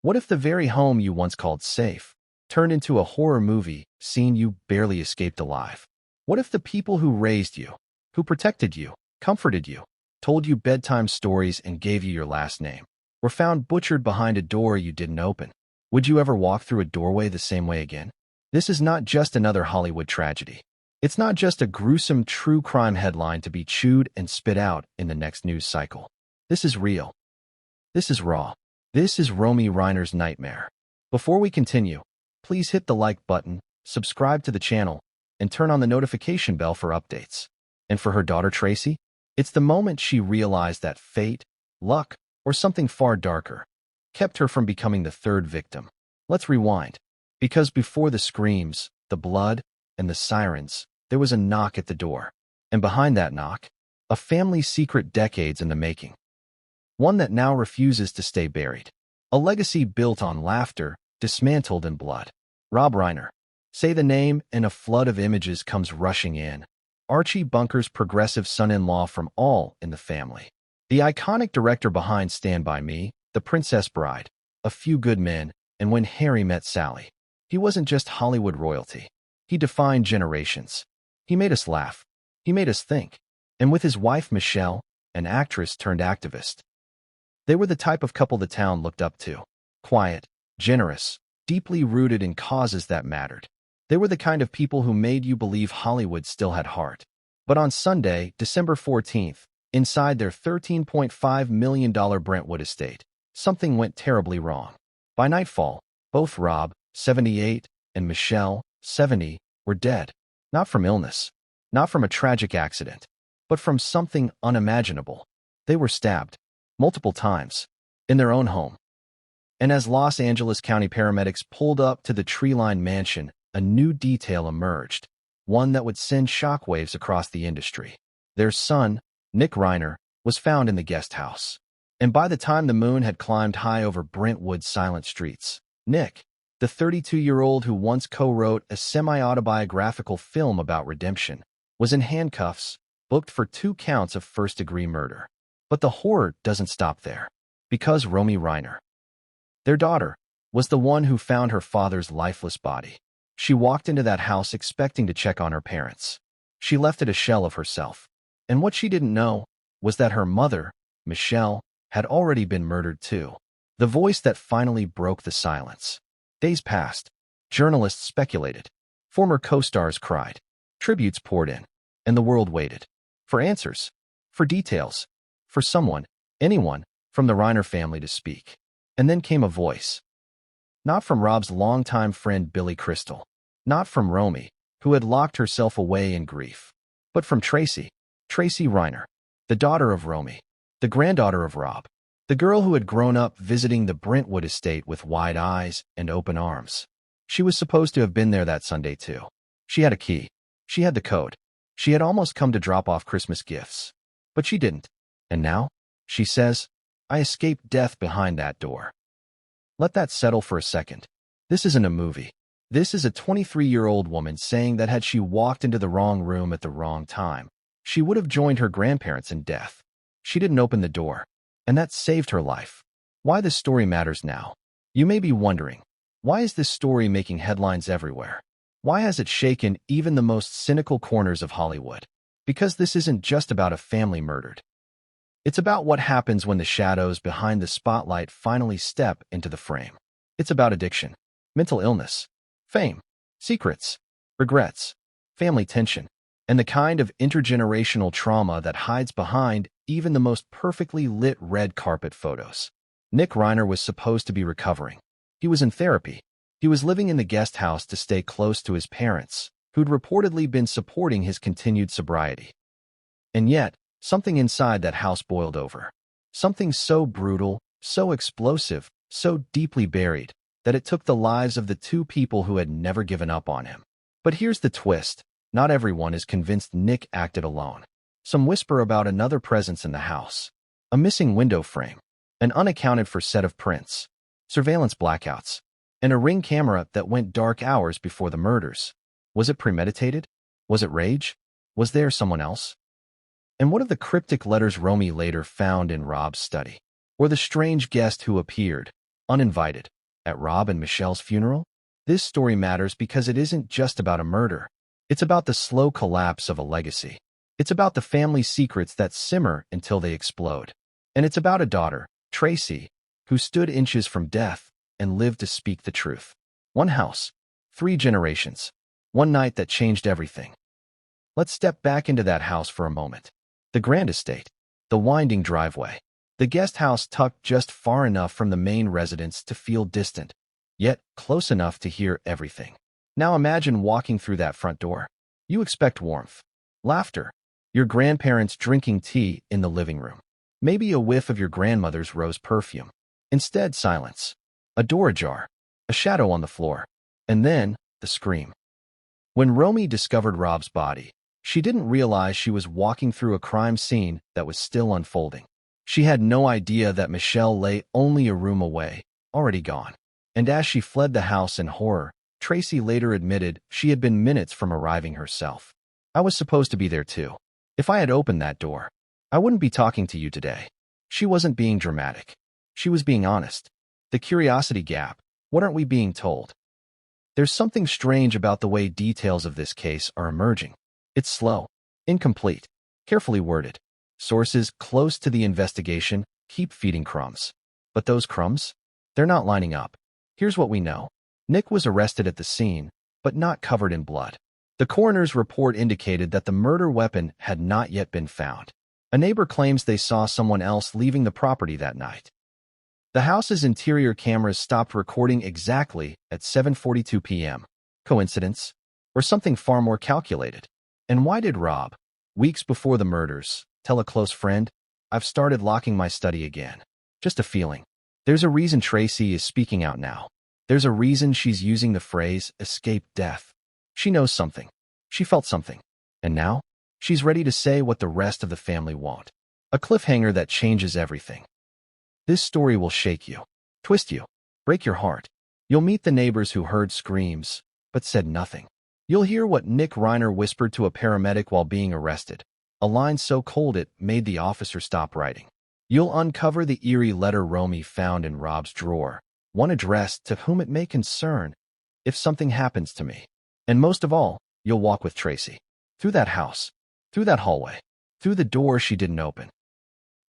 What if the very home you once called safe turned into a horror movie scene you barely escaped alive? What if the people who raised you, who protected you, comforted you, told you bedtime stories and gave you your last name, were found butchered behind a door you didn't open? Would you ever walk through a doorway the same way again? This is not just another Hollywood tragedy. It's not just a gruesome true crime headline to be chewed and spit out in the next news cycle. This is real. This is raw. This is Romy Reiner's nightmare. Before we continue, please hit the like button, subscribe to the channel, and turn on the notification bell for updates. And for her daughter Tracy, it's the moment she realized that fate, luck, or something far darker kept her from becoming the third victim. Let's rewind. Because before the screams, the blood, and the sirens, there was a knock at the door. And behind that knock, a family secret decades in the making. One that now refuses to stay buried. A legacy built on laughter, dismantled in blood. Rob Reiner. Say the name and a flood of images comes rushing in. Archie Bunker's progressive son-in-law from All in the Family. The iconic director behind Stand By Me, The Princess Bride, A Few Good Men, and When Harry Met Sally. He wasn't just Hollywood royalty. He defined generations. He made us laugh. He made us think. And with his wife Michelle, an actress turned activist, they were the type of couple the town looked up to. Quiet, generous, deeply rooted in causes that mattered. They were the kind of people who made you believe Hollywood still had heart. But on Sunday, December 14th, inside their $13.5 million Brentwood estate, something went terribly wrong. By nightfall, both Rob, 78, and Michelle, 70, were dead. Not from illness, not from a tragic accident, but from something unimaginable. They were stabbed, multiple times, in their own home. And as Los Angeles County paramedics pulled up to the tree-lined mansion, a new detail emerged, one that would send shockwaves across the industry. Their son, Nick Reiner, was found in the guest house. And by the time the moon had climbed high over Brentwood's silent streets, Nick, the 32-year-old who once co-wrote a semi-autobiographical film about redemption, was in handcuffs, booked for 2 counts of first-degree murder. But the horror doesn't stop there. Because Romy Reiner, their daughter, was the one who found her father's lifeless body. She walked into that house expecting to check on her parents. She left it a shell of herself. And what she didn't know was that her mother, Michelle, had already been murdered too. The voice that finally broke the silence. Days passed. Journalists speculated. Former co-stars cried. Tributes poured in. And the world waited. For answers. For details. For someone, anyone, from the Reiner family to speak. And then came a voice. Not from Rob's longtime friend Billy Crystal. Not from Romy, who had locked herself away in grief. But from Tracy Reiner, the daughter of Romy, the granddaughter of Rob, the girl who had grown up visiting the Brentwood estate with wide eyes and open arms. She was supposed to have been there that Sunday too. She had a key. She had the code. She had almost come to drop off Christmas gifts. But she didn't. And now, she says, I escaped death behind that door. Let that settle for a second. This isn't a movie. This is a 23-year-old woman saying that had she walked into the wrong room at the wrong time, she would have joined her grandparents in death. She didn't open the door, and that saved her life. Why this story matters now? You may be wondering, why is this story making headlines everywhere? Why has it shaken even the most cynical corners of Hollywood? Because this isn't just about a family murdered. It's about what happens when the shadows behind the spotlight finally step into the frame. It's about addiction, mental illness, fame, secrets, regrets, family tension, and the kind of intergenerational trauma that hides behind even the most perfectly lit red carpet photos. Nick Reiner was supposed to be recovering. He was in therapy. He was living in the guest house to stay close to his parents, who'd reportedly been supporting his continued sobriety. And yet, something inside that house boiled over. Something so brutal, so explosive, so deeply buried, that it took the lives of the 2 people who had never given up on him. But here's the twist. Not everyone is convinced Nick acted alone. Some whisper about another presence in the house. A missing window frame. An unaccounted-for set of prints. Surveillance blackouts. And a Ring camera that went dark hours before the murders. Was it premeditated? Was it rage? Was there someone else? And what of the cryptic letters Romy later found in Rob's study? Or the strange guest who appeared, uninvited, at Rob and Michelle's funeral? This story matters because it isn't just about a murder. It's about the slow collapse of a legacy. It's about the family secrets that simmer until they explode. And it's about a daughter, Tracy, who stood inches from death and lived to speak the truth. One house, 3 generations, one night that changed everything. Let's step back into that house for a moment. The grand estate, the winding driveway, the guest house tucked just far enough from the main residence to feel distant, yet close enough to hear everything. Now imagine walking through that front door. You expect warmth, laughter, your grandparents drinking tea in the living room, maybe a whiff of your grandmother's rose perfume. Instead, silence, a door ajar, a shadow on the floor, and then the scream. When Romy discovered Rob's body, she didn't realize she was walking through a crime scene that was still unfolding. She had no idea that Michelle lay only a room away, already gone. And as she fled the house in horror, Tracy later admitted she had been minutes from arriving herself. I was supposed to be there too. If I had opened that door, I wouldn't be talking to you today. She wasn't being dramatic. She was being honest. The curiosity gap. What aren't we being told? There's something strange about the way details of this case are emerging. It's slow, incomplete, carefully worded. Sources close to the investigation keep feeding crumbs. But those crumbs? They're not lining up. Here's what we know. Nick was arrested at the scene, but not covered in blood. The coroner's report indicated that the murder weapon had not yet been found. A neighbor claims they saw someone else leaving the property that night. The house's interior cameras stopped recording exactly at 7:42 p.m. Coincidence? Or something far more calculated? And why did Rob, weeks before the murders, tell a close friend, "I've started locking my study again"? Just a feeling. There's a reason Tracy is speaking out now. There's a reason she's using the phrase, escape death. She knows something. She felt something. And now, she's ready to say what the rest of the family won't. A cliffhanger that changes everything. This story will shake you, twist you, break your heart. You'll meet the neighbors who heard screams, but said nothing. You'll hear what Nick Reiner whispered to a paramedic while being arrested, a line so cold it made the officer stop writing. You'll uncover the eerie letter Romy found in Rob's drawer, one addressed to whom it may concern if something happens to me. And most of all, you'll walk with Tracy. Through that house, through that hallway, through the door she didn't open.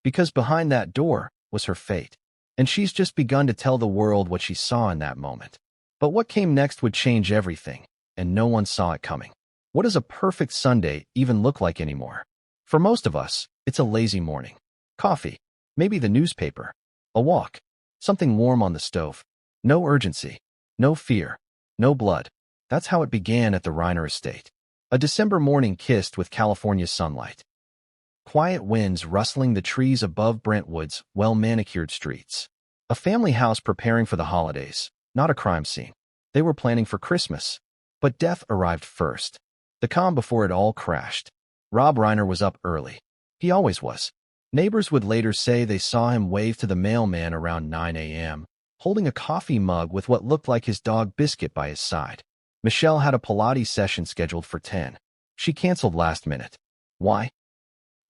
Because behind that door was her fate, and she's just begun to tell the world what she saw in that moment. But what came next would change everything, and no one saw it coming. What does a perfect Sunday even look like anymore? For most of us, it's a lazy morning. Coffee, maybe the newspaper, a walk, something warm on the stove. No urgency, no fear, no blood. That's how it began at the Reiner estate. A December morning kissed with California sunlight. Quiet winds rustling the trees above Brentwood's well-manicured streets. A family house preparing for the holidays, not a crime scene. They were planning for Christmas. But death arrived first. The calm before it all crashed. Rob Reiner was up early. He always was. Neighbors would later say they saw him wave to the mailman around 9 a.m., holding a coffee mug with what looked like his dog Biscuit by his side. Michelle had a Pilates session scheduled for 10. She canceled last minute. Why?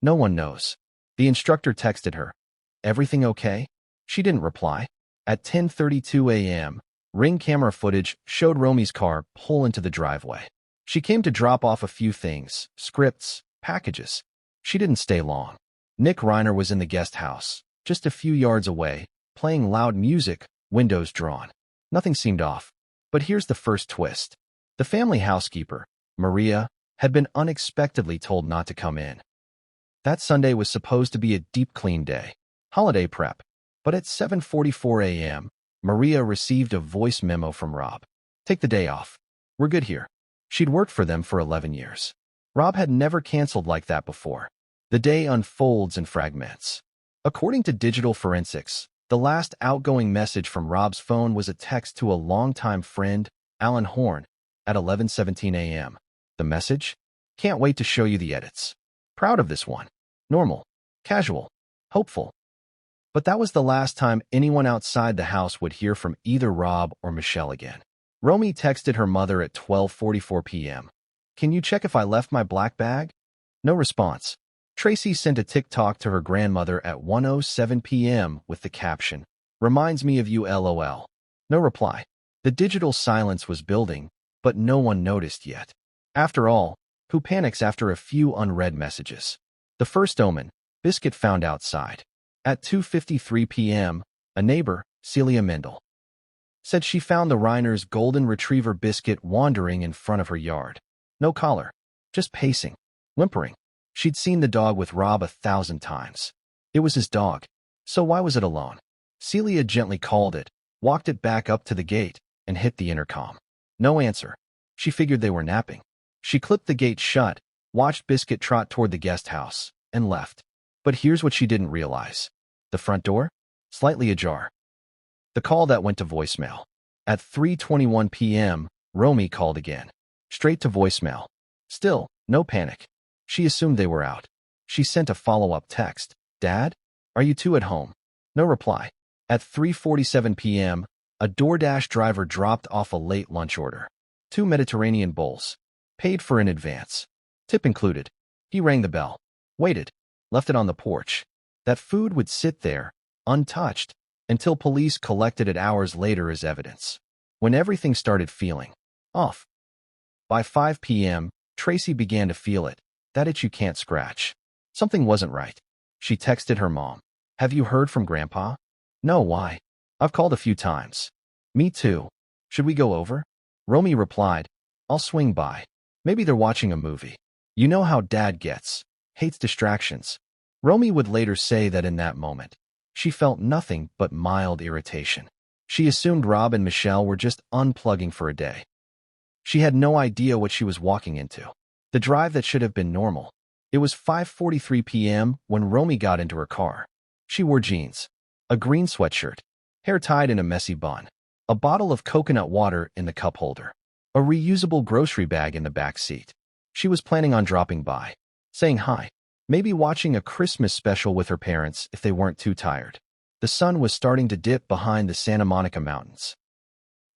No one knows. The instructor texted her, "Everything okay?" She didn't reply. At 10:32 a.m., Ring camera footage showed Romy's car pull into the driveway. She came to drop off a few things, scripts, packages. She didn't stay long. Nick Reiner was in the guest house, just a few yards away, playing loud music, windows drawn. Nothing seemed off. But here's the first twist. The family housekeeper, Maria, had been unexpectedly told not to come in. That Sunday was supposed to be a deep clean day, holiday prep. But at 7:44 a.m., Maria received a voice memo from Rob. "Take the day off. We're good here." She'd worked for them for 11 years. Rob had never canceled like that before. The day unfolds in fragments. According to digital forensics, the last outgoing message from Rob's phone was a text to a longtime friend, Alan Horn, at 11:17 a.m. The message? "Can't wait to show you the edits. Proud of this one. Normal, casual, hopeful." But that was the last time anyone outside the house would hear from either Rob or Michelle again. Romy texted her mother at 12:44 p.m. "Can you check if I left my black bag?" No response. Tracy sent a TikTok to her grandmother at 1:07 p.m. with the caption, Reminds me of you, lol. No reply. The digital silence was building, but no one noticed yet. After all, who panics after a few unread messages? The first omen, Biscuit found outside. At 2:53 p.m., a neighbor, Celia Mendel, said she found the Reiners' golden retriever Biscuit wandering in front of her yard. No collar, just pacing, whimpering. She'd seen the dog with Rob 1,000 times. It was his dog, so why was it alone? Celia gently called it, walked it back up to the gate, and hit the intercom. No answer. She figured they were napping. She clipped the gate shut, watched Biscuit trot toward the guest house, and left. But here's what she didn't realize. The front door? Slightly ajar. The call that went to voicemail. At 3:21 p.m., Romy called again. Straight to voicemail. Still, no panic. She assumed they were out. She sent a follow-up text. Dad? Are you two at home? No reply. At 3:47 p.m., a DoorDash driver dropped off a late lunch order. 2 Mediterranean bowls. Paid for in advance. Tip included. He rang the bell. Waited. Left it on the porch. That food would sit there, untouched, until police collected it hours later as evidence. When everything started feeling off. By 5 p.m., Tracy began to feel it. That itch you can't scratch. Something wasn't right. She texted her mom. Have you heard from Grandpa? No, why? I've called a few times. Me too. Should we go over? Romy replied, I'll swing by. Maybe they're watching a movie. You know how Dad gets. Hates distractions. Romy would later say that in that moment, she felt nothing but mild irritation. She assumed Rob and Michelle were just unplugging for a day. She had no idea what she was walking into. The drive that should have been normal. It was 5:43 p.m. when Romy got into her car. She wore jeans, a green sweatshirt, hair tied in a messy bun, a bottle of coconut water in the cup holder, a reusable grocery bag in the back seat. She was planning on dropping by, saying hi, maybe watching a Christmas special with her parents if they weren't too tired. The sun was starting to dip behind the Santa Monica Mountains.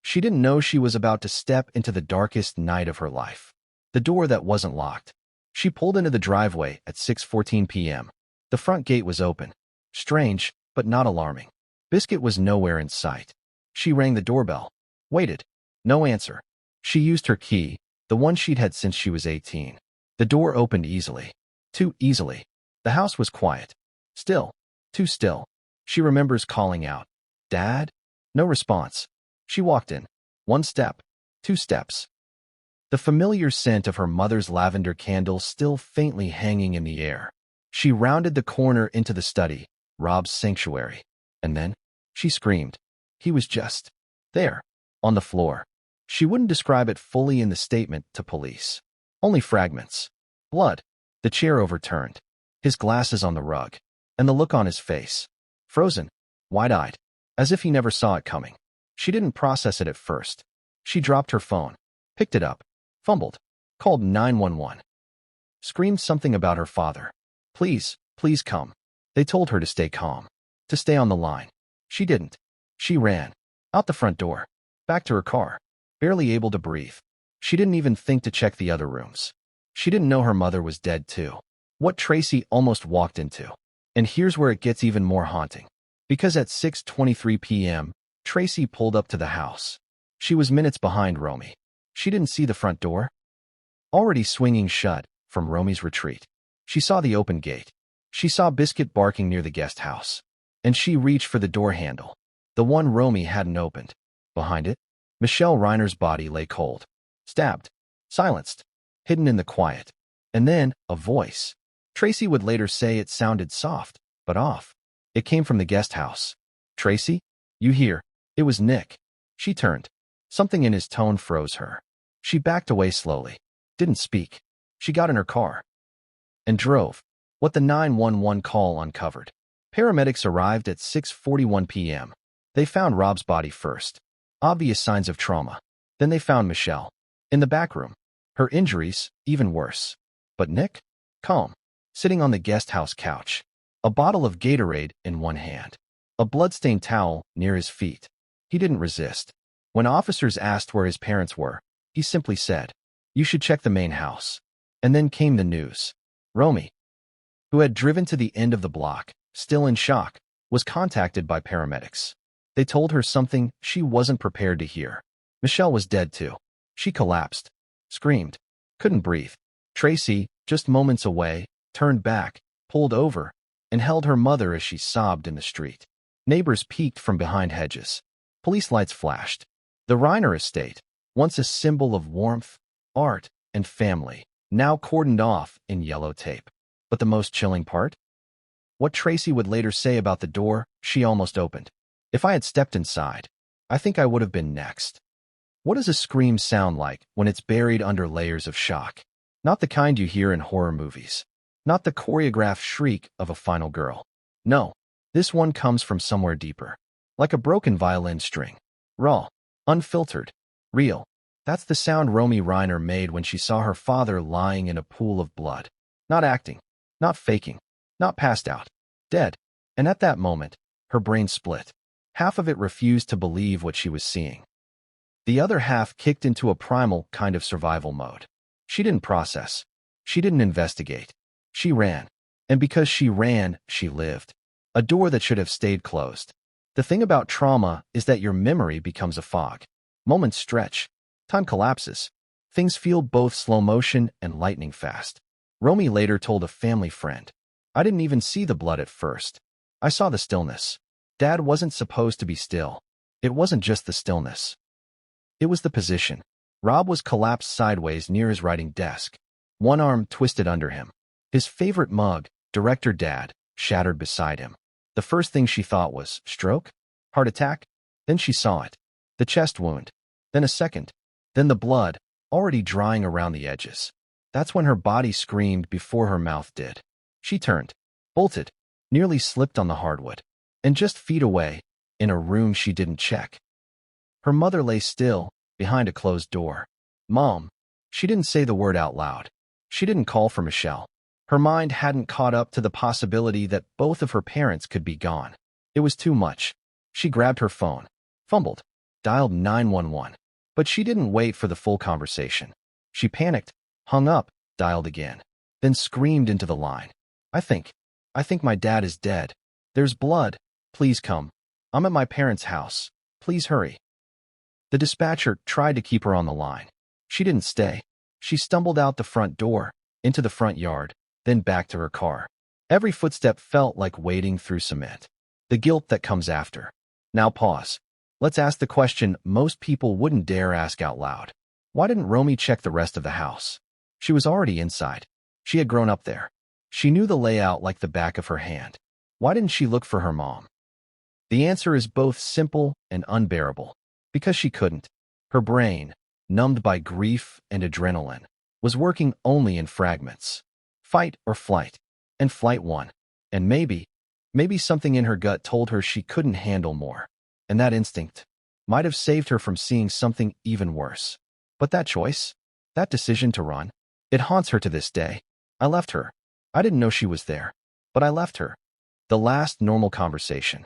She didn't know she was about to step into the darkest night of her life. The door that wasn't locked. She pulled into the driveway at 6:14 p.m. The front gate was open. Strange, but not alarming. Biscuit was nowhere in sight. She rang the doorbell. Waited. No answer. She used her key, the one she'd had since she was 18. The door opened easily. Too easily. The house was quiet. Still. Too still. She remembers calling out, Dad? No response. She walked in. 1 step. 2 steps. The familiar scent of her mother's lavender candle still faintly hanging in the air. She rounded the corner into the study, Rob's sanctuary. And then, she screamed. He was just there, on the floor. She wouldn't describe it fully in the statement to police. Only fragments. Blood. The chair overturned. His glasses on the rug. And the look on his face. Frozen. Wide-eyed. As if he never saw it coming. She didn't process it at first. She dropped her phone. Picked it up. Fumbled. Called 911. Screamed something about her father. Please, please come. They told her to stay calm. To stay on the line. She didn't. She ran. Out the front door. Back to her car. Barely able to breathe. She didn't even think to check the other rooms. She didn't know her mother was dead too. What Tracy almost walked into. And here's where it gets even more haunting. Because at 6:23 p.m., Tracy pulled up to the house. She was minutes behind Romy. She didn't see the front door. Already swinging shut from Romy's retreat. She saw the open gate. She saw Biscuit barking near the guest house. And she reached for the door handle. The one Romy hadn't opened. Behind it, Michelle Reiner's body lay cold. Stabbed. Silenced. Hidden in the quiet. And then, a voice. Tracy would later say it sounded soft, but off. It came from the guest house. Tracy? You hear? It was Nick. She turned. Something in his tone froze her. She backed away slowly. Didn't speak. She got in her car. And drove. What the 911 call uncovered. Paramedics arrived at 6:41 p.m. They found Rob's body first. Obvious signs of trauma. Then they found Michelle. In the back room. Her injuries, even worse. But Nick? Calm. Sitting on the guest house couch. A bottle of Gatorade in one hand. A bloodstained towel near his feet. He didn't resist. When officers asked where his parents were, he simply said, You should check the main house. And then came the news. Romy, who had driven to the end of the block, still in shock, was contacted by paramedics. They told her something she wasn't prepared to hear. Michelle was dead too. She collapsed, screamed, couldn't breathe. Tracy, just moments away, turned back, pulled over, and held her mother as she sobbed in the street. Neighbors peeked from behind hedges. Police lights flashed. The Reiner estate, once a symbol of warmth, art, and family, now cordoned off in yellow tape. But the most chilling part? What Tracy would later say about the door she almost opened. If I had stepped inside, I think I would have been next. What does a scream sound like when it's buried under layers of shock? Not the kind you hear in horror movies. Not the choreographed shriek of a final girl. No, this one comes from somewhere deeper. Like a broken violin string. Raw, unfiltered, real. That's the sound Romy Reiner made when she saw her father lying in a pool of blood. Not acting, not faking, not passed out. Dead. And at that moment, her brain split. Half of it refused to believe what she was seeing. The other half kicked into a primal kind of survival mode. She didn't process. She didn't investigate. She ran. And because she ran, she lived. A door that should have stayed closed. The thing about trauma is that your memory becomes a fog. Moments stretch. Time collapses. Things feel both slow motion and lightning fast. Romy later told a family friend, "I didn't even see the blood at first. I saw the stillness. Dad wasn't supposed to be still. It wasn't just the stillness. It was the position. Rob was collapsed sideways near his writing desk. One arm twisted under him. His favorite mug, Director Dad, shattered beside him. The first thing she thought was, stroke? Heart attack? Then she saw it. The chest wound. Then a second. Then the blood, already drying around the edges. That's when her body screamed before her mouth did. She turned, bolted, nearly slipped on the hardwood. And just feet away, in a room she didn't check. Her mother lay still, behind a closed door. Mom. She didn't say the word out loud. She didn't call for Michelle. Her mind hadn't caught up to the possibility that both of her parents could be gone. It was too much. She grabbed her phone, fumbled, dialed 911. But she didn't wait for the full conversation. She panicked, hung up, dialed again, then screamed into the line. I think my dad is dead. There's blood. Please come. I'm at my parents' house. Please hurry." The dispatcher tried to keep her on the line. She didn't stay. She stumbled out the front door, into the front yard, then back to her car. Every footstep felt like wading through cement. The guilt that comes after. Now pause. Let's ask the question most people wouldn't dare ask out loud. Why didn't Romy check the rest of the house? She was already inside. She had grown up there. She knew the layout like the back of her hand. Why didn't she look for her mom? The answer is both simple and unbearable. Because she couldn't. Her brain, numbed by grief and adrenaline, was working only in fragments. Fight or flight. And flight won. And maybe something in her gut told her she couldn't handle more. And that instinct might have saved her from seeing something even worse. But that choice, that decision to run, it haunts her to this day. I left her. I didn't know she was there. But I left her. The last normal conversation.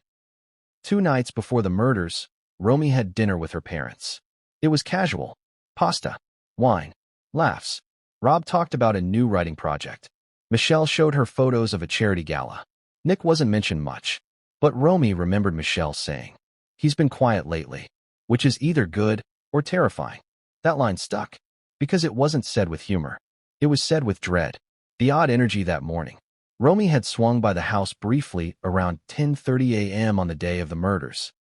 2 nights before the murders, Romy had dinner with her parents. It was casual. Pasta, wine, laughs. Rob talked about a new writing project. Michelle showed her photos of a charity gala. Nick wasn't mentioned much, but Romy remembered Michelle saying, "He's been quiet lately," which is either good or terrifying. That line stuck, because it wasn't said with humor. It was said with dread. The odd energy that morning. Romy had swung by the house briefly around 10:30 a.m. on the day of the murders.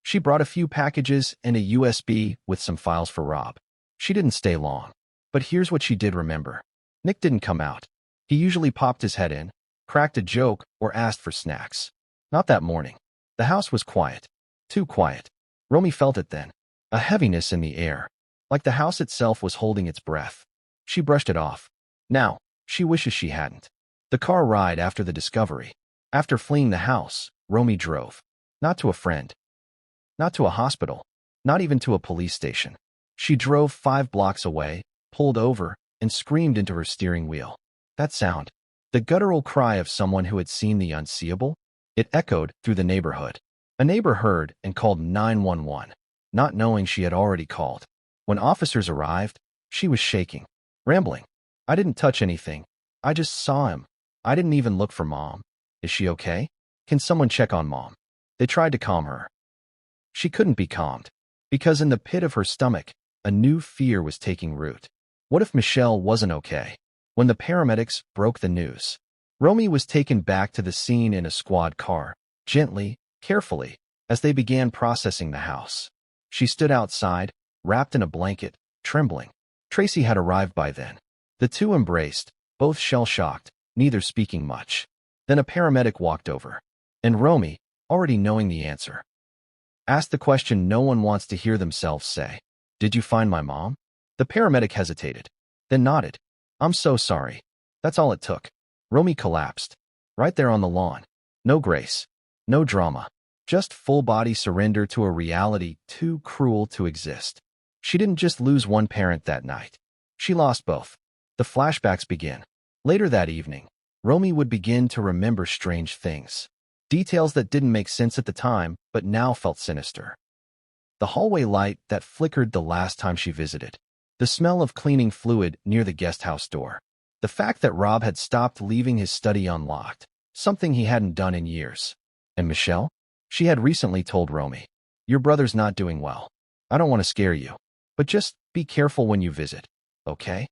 She brought a few packages and a USB with some files for Rob. She didn't stay long. But here's what she did remember. Nick didn't come out. He usually popped his head in, cracked a joke, or asked for snacks. Not that morning. The house was quiet. Too quiet. Romy felt it then. A heaviness in the air. Like the house itself was holding its breath. She brushed it off. Now, she wishes she hadn't. The car ride after the discovery. After fleeing the house, Romy drove. Not to a friend. Not to a hospital. Not even to a police station. She drove 5 blocks away, pulled over, and screamed into her steering wheel. That sound. The guttural cry of someone who had seen the unseeable. It echoed through the neighborhood. A neighbor heard and called 911, not knowing she had already called. When officers arrived, she was shaking, rambling. "I didn't touch anything. I just saw him. I didn't even look for Mom. Is she okay? Can someone check on Mom?" They tried to calm her. She couldn't be calmed, because in the pit of her stomach, a new fear was taking root. What if Michelle wasn't okay? When the paramedics broke the news, Romy was taken back to the scene in a squad car, gently, carefully, as they began processing the house. She stood outside, wrapped in a blanket, trembling. Tracy had arrived by then. The two embraced, both shell-shocked, neither speaking much. Then a paramedic walked over, and Romy, already knowing the answer, asked the question no one wants to hear themselves say. "Did you find my mom?" The paramedic hesitated, then nodded. "I'm so sorry." That's all it took. Romy collapsed, right there on the lawn. No grace, no drama, just full-body surrender to a reality too cruel to exist. She didn't just lose one parent that night. She lost both. The flashbacks begin. Later that evening, Romy would begin to remember strange things. Details that didn't make sense at the time, but now felt sinister. The hallway light that flickered the last time she visited. The smell of cleaning fluid near the guest house door. The fact that Rob had stopped leaving his study unlocked, something he hadn't done in years. And Michelle? She had recently told Romy, "Your brother's not doing well. I don't want to scare you, but just be careful when you visit, okay?"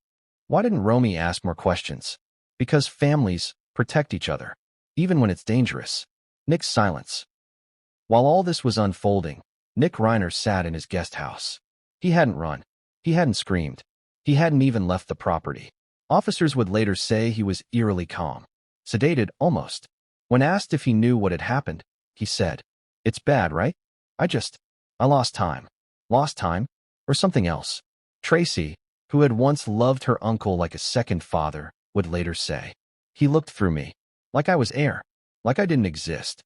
Why didn't Romy ask more questions? Because families protect each other, even when it's dangerous. Nick's silence. While all this was unfolding, Nick Reiner sat in his guest house. He hadn't run. He hadn't screamed. He hadn't even left the property. Officers would later say he was eerily calm, sedated almost. When asked if he knew what had happened, he said, "It's bad, right? I lost time. Lost time? Or something else." Tracy, who had once loved her uncle like a second father, would later say, "He looked through me, like I was air, like I didn't exist."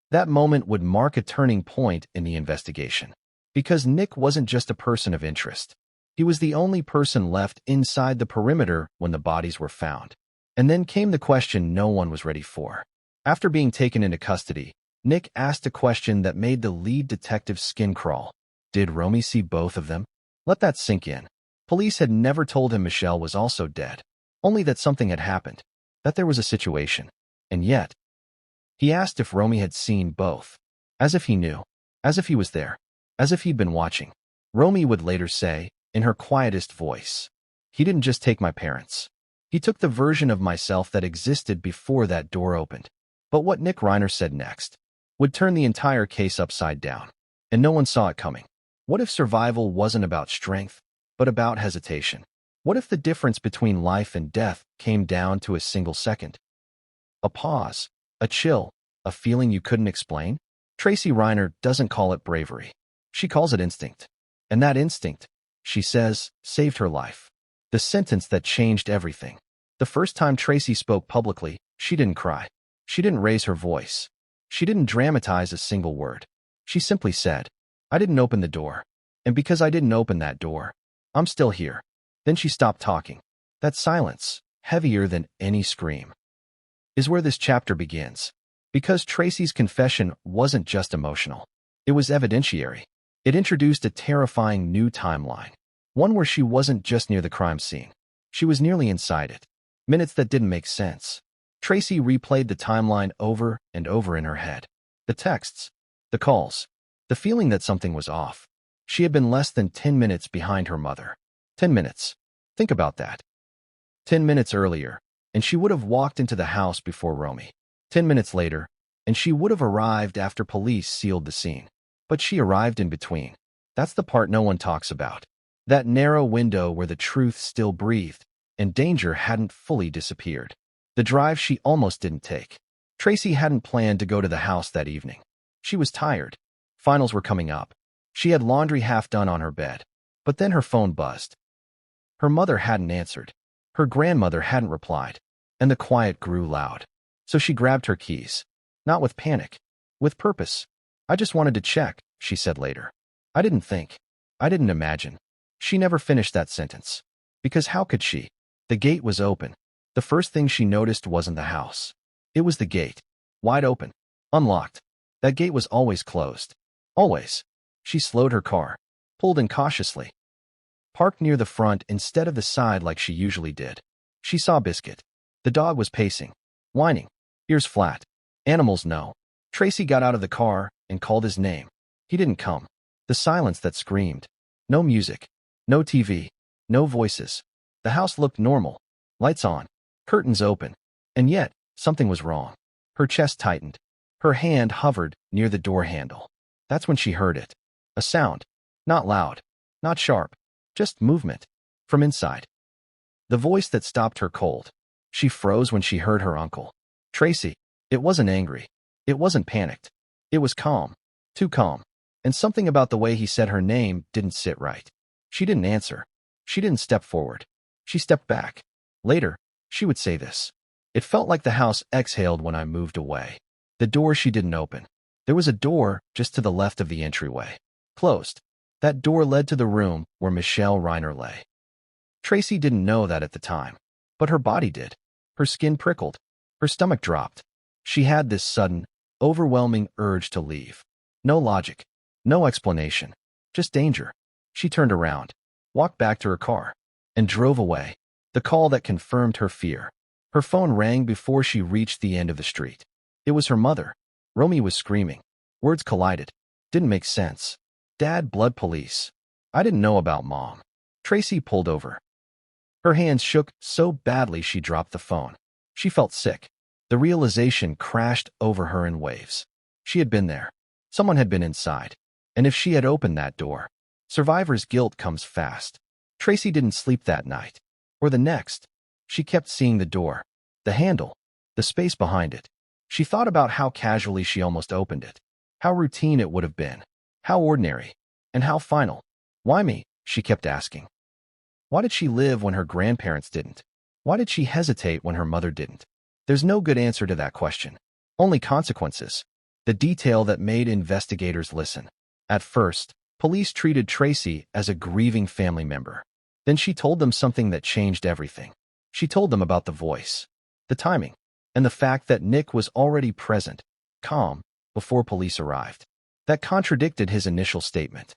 That moment would mark a turning point in the investigation, because Nick wasn't just a person of interest. He was the only person left inside the perimeter when the bodies were found. And then came the question no one was ready for. After being taken into custody, Nick asked a question that made the lead detective's skin crawl. Did Romy see both of them? Let that sink in. Police had never told him Michelle was also dead, only that something had happened, that there was a situation. And yet, he asked if Romy had seen both, as if he knew, as if he was there, as if he'd been watching. Romy would later say, in her quietest voice, "He didn't just take my parents. He took the version of myself that existed before that door opened." But what Nick Reiner said next would turn the entire case upside down, and no one saw it coming. What if survival wasn't about strength, but about hesitation? What if the difference between life and death came down to a single second? A pause, a chill, a feeling you couldn't explain? Tracy Reiner doesn't call it bravery. She calls it instinct. And that instinct, she says, saved her life. The sentence that changed everything. The first time Tracy spoke publicly, she didn't cry. She didn't raise her voice. She didn't dramatize a single word. She simply said, "I didn't open the door. And because I didn't open that door, I'm still here." Then she stopped talking. That silence, heavier than any scream, is where this chapter begins. Because Tracy's confession wasn't just emotional. It was evidentiary. It introduced a terrifying new timeline. One where she wasn't just near the crime scene. She was nearly inside it. Minutes that didn't make sense. Tracy replayed the timeline over and over in her head. The texts, the calls, the feeling that something was off. She had been less than 10 minutes behind her mother. 10 minutes. Think about that. 10 minutes earlier, and she would have walked into the house before Romy. 10 minutes later, and she would have arrived after police sealed the scene. But she arrived in between. That's the part no one talks about. That narrow window where the truth still breathed, and danger hadn't fully disappeared. The drive she almost didn't take. Tracy hadn't planned to go to the house that evening. She was tired. Finals were coming up. She had laundry half done on her bed. But then her phone buzzed. Her mother hadn't answered. Her grandmother hadn't replied. And the quiet grew loud. So she grabbed her keys. Not with panic. With purpose. "I just wanted to check," she said later. "I didn't think. I didn't imagine." She never finished that sentence. Because how could she? The gate was open. The first thing she noticed wasn't the house. It was the gate. Wide open. Unlocked. That gate was always closed. Always. She slowed her car. Pulled in cautiously. Parked near the front instead of the side like she usually did. She saw Biscuit. The dog was pacing. Whining. Ears flat. Animals know. Tracy got out of the car and called his name. He didn't come. The silence that screamed. No music. No TV. No voices. The house looked normal. Lights on. Curtains open. And yet, something was wrong. Her chest tightened. Her hand hovered near the door handle. That's when she heard it. A sound. Not loud. Not sharp. Just movement. From inside. The voice that stopped her cold. She froze when she heard her uncle. Tracy. It wasn't angry. It wasn't panicked. It was calm. Too calm. And something about the way he said her name didn't sit right. She didn't answer. She didn't step forward. She stepped back. Later, she would say this. It felt like the house exhaled when I moved away. The door she didn't open. There was a door just to the left of the entryway. Closed. That door led to the room where Michelle Reiner lay. Tracy didn't know that at the time, but her body did. Her skin prickled. Her stomach dropped. She had this sudden, overwhelming urge to leave. No logic. No explanation. Just danger. She turned around, walked back to her car, and drove away. The call that confirmed her fear. Her phone rang before she reached the end of the street. It was her mother. Romy was screaming. Words collided. Didn't make sense. Dad, blood police. I didn't know about Mom. Tracy pulled over. Her hands shook so badly she dropped the phone. She felt sick. The realization crashed over her in waves. She had been there. Someone had been inside. And if she had opened that door, survivor's guilt comes fast. Tracy didn't sleep that night. Or the next. She kept seeing the door. The handle. The space behind it. She thought about how casually she almost opened it. How routine it would have been. How ordinary. And how final. Why me? She kept asking. Why did she live when her grandparents didn't? Why did she hesitate when her mother didn't? There's no good answer to that question. Only consequences. The detail that made investigators listen. At first, police treated Tracy as a grieving family member. Then she told them something that changed everything. She told them about the voice, the timing, and the fact that Nick was already present, calm, before police arrived. That contradicted his initial statement.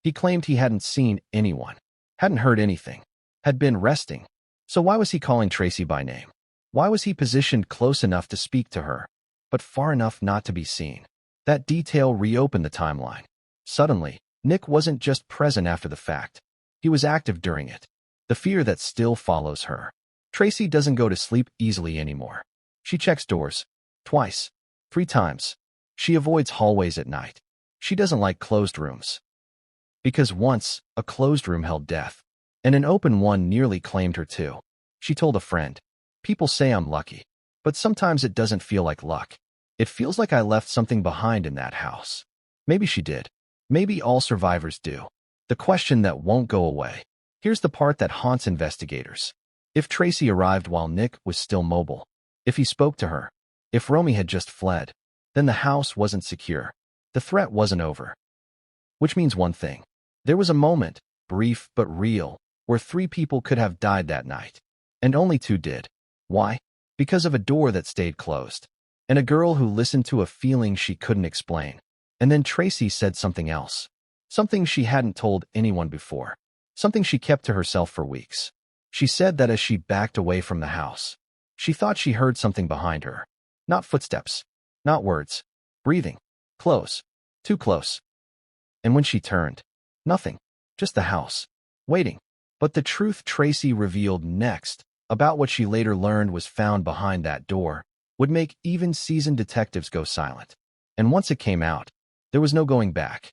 He claimed he hadn't seen anyone, hadn't heard anything, had been resting. So why was he calling Tracy by name? Why was he positioned close enough to speak to her, but far enough not to be seen? That detail reopened the timeline. Suddenly, Nick wasn't just present after the fact. He was active during it. The fear that still follows her. Tracy doesn't go to sleep easily anymore. She checks doors. Twice. 3 times. She avoids hallways at night. She doesn't like closed rooms. Because once, a closed room held death. And an open one nearly claimed her too. She told a friend. People say I'm lucky. But sometimes it doesn't feel like luck. It feels like I left something behind in that house. Maybe she did. Maybe all survivors do. The question that won't go away. Here's the part that haunts investigators. If Tracy arrived while Nick was still mobile, if he spoke to her, if Romy had just fled, then the house wasn't secure. The threat wasn't over. Which means one thing. There was a moment, brief but real, where 3 people could have died that night. And only 2 did. Why? Because of a door that stayed closed. And a girl who listened to a feeling she couldn't explain. And then Tracy said something else. Something she hadn't told anyone before. Something she kept to herself for weeks. She said that as she backed away from the house, she thought she heard something behind her. Not footsteps. Not words. Breathing. Close. Too close. And when she turned, nothing. Just the house. Waiting. But the truth Tracy revealed next, about what she later learned was found behind that door, would make even seasoned detectives go silent. And once it came out, there was no going back.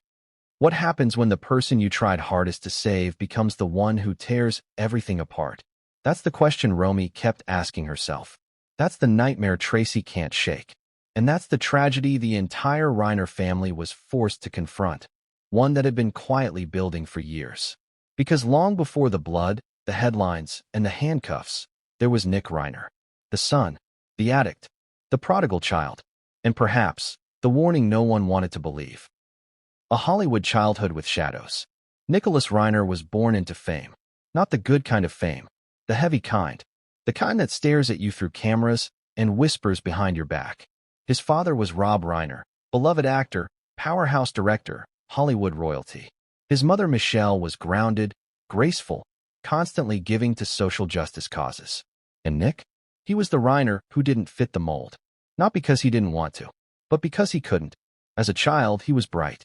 What happens when the person you tried hardest to save becomes the one who tears everything apart? That's the question Romy kept asking herself. That's the nightmare Tracy can't shake. And that's the tragedy the entire Reiner family was forced to confront, one that had been quietly building for years. Because long before the blood, the headlines, and the handcuffs, there was Nick Reiner, the son, the addict, the prodigal child, and perhaps the warning no one wanted to believe. A Hollywood childhood with shadows. Nicholas Reiner was born into fame. Not the good kind of fame, the heavy kind. The kind that stares at you through cameras and whispers behind your back. His father was Rob Reiner, beloved actor, powerhouse director, Hollywood royalty. His mother Michelle was grounded, graceful, constantly giving to social justice causes. And Nick? He was the Reiner who didn't fit the mold. Not because he didn't want to, but because he couldn't. As a child, he was bright.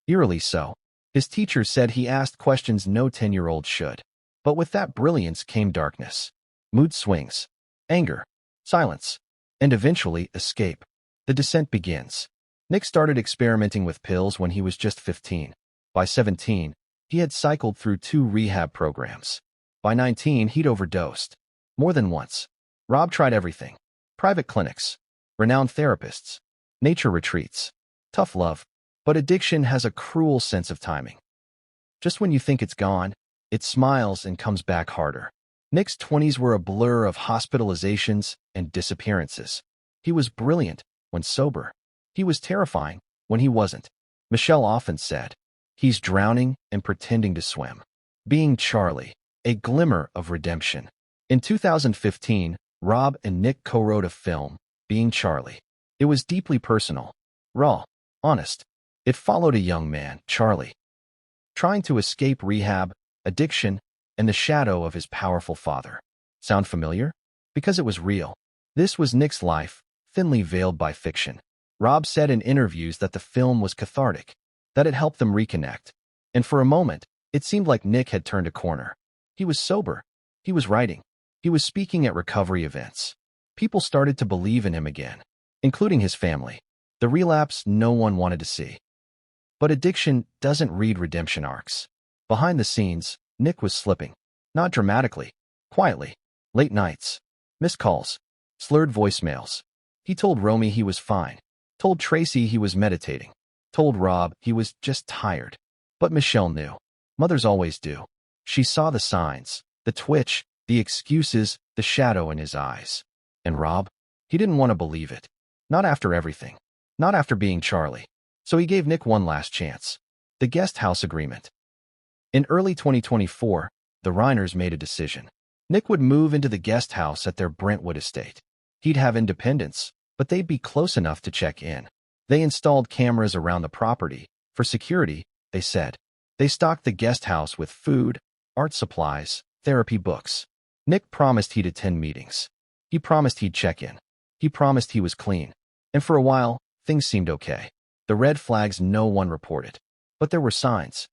Eerily so. His teacher said he asked questions no 10-year-old should. But with that brilliance came darkness, mood swings, anger, silence, and eventually escape. The descent begins. Nick started experimenting with pills when he was just 15. By 17, he had cycled through 2 rehab programs. By 19, he'd overdosed. More than once. Rob tried everything. Private clinics, renowned therapists, nature retreats, tough love. But addiction has a cruel sense of timing. Just when you think it's gone, it smiles and comes back harder. Nick's 20s were a blur of hospitalizations and disappearances. He was brilliant when sober. He was terrifying when he wasn't. Michelle often said, "He's drowning and pretending to swim." Being Charlie, a glimmer of redemption. In 2015, Rob and Nick co-wrote a film, Being Charlie. It was deeply personal, raw, honest. It followed a young man, Charlie, trying to escape rehab, addiction, and the shadow of his powerful father. Sound familiar? Because it was real. This was Nick's life, thinly veiled by fiction. Rob said in interviews that the film was cathartic, that it helped them reconnect. And for a moment, it seemed like Nick had turned a corner. He was sober. He was writing. He was speaking at recovery events. People started to believe in him again, including his family. The relapse no one wanted to see. But addiction doesn't read redemption arcs. Behind the scenes, Nick was slipping. Not dramatically, quietly. Late nights, missed calls, slurred voicemails. He told Romy he was fine, told Tracy he was meditating, told Rob he was just tired. But Michelle knew. Mothers always do. She saw the signs, the twitch, the excuses, the shadow in his eyes. And Rob? He didn't want to believe it. Not after everything. Not after being Charlie. So he gave Nick one last chance. The guest house agreement. In early 2024, the Reiners made a decision. Nick would move into the guest house at their Brentwood estate. He'd have independence, but they'd be close enough to check in. They installed cameras around the property. For security, they said. They stocked the guest house with food, art supplies, therapy books. Nick promised he'd attend meetings. He promised he'd check in. He promised he was clean. And for a while, things seemed okay. The red flags no one reported. But there were signs.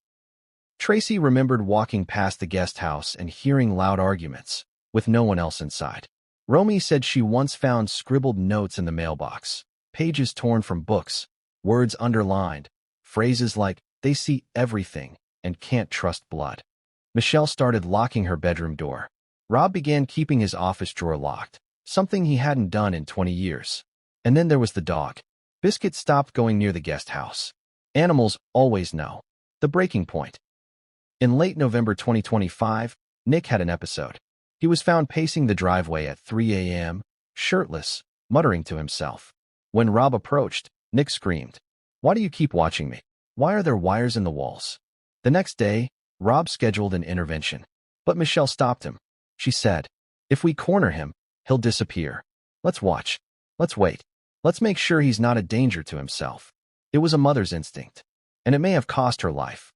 Tracy remembered walking past the guest house and hearing loud arguments, with no one else inside. Romy said she once found scribbled notes in the mailbox, pages torn from books, words underlined, phrases like, "They see everything and can't trust blood." Michelle started locking her bedroom door. Rob began keeping his office drawer locked, something he hadn't done in 20 years. And then there was the dog. Biscuit stopped going near the guest house. Animals always know. The breaking point. In late November 2025, Nick had an episode. He was found pacing the driveway at 3 a.m., shirtless, muttering to himself. When Rob approached, Nick screamed, "Why do you keep watching me? Why are there wires in the walls?" The next day, Rob scheduled an intervention. But Michelle stopped him. She said, "If we corner him, he'll disappear. Let's watch. Let's wait. Let's make sure he's not a danger to himself." It was a mother's instinct, and it may have cost her life.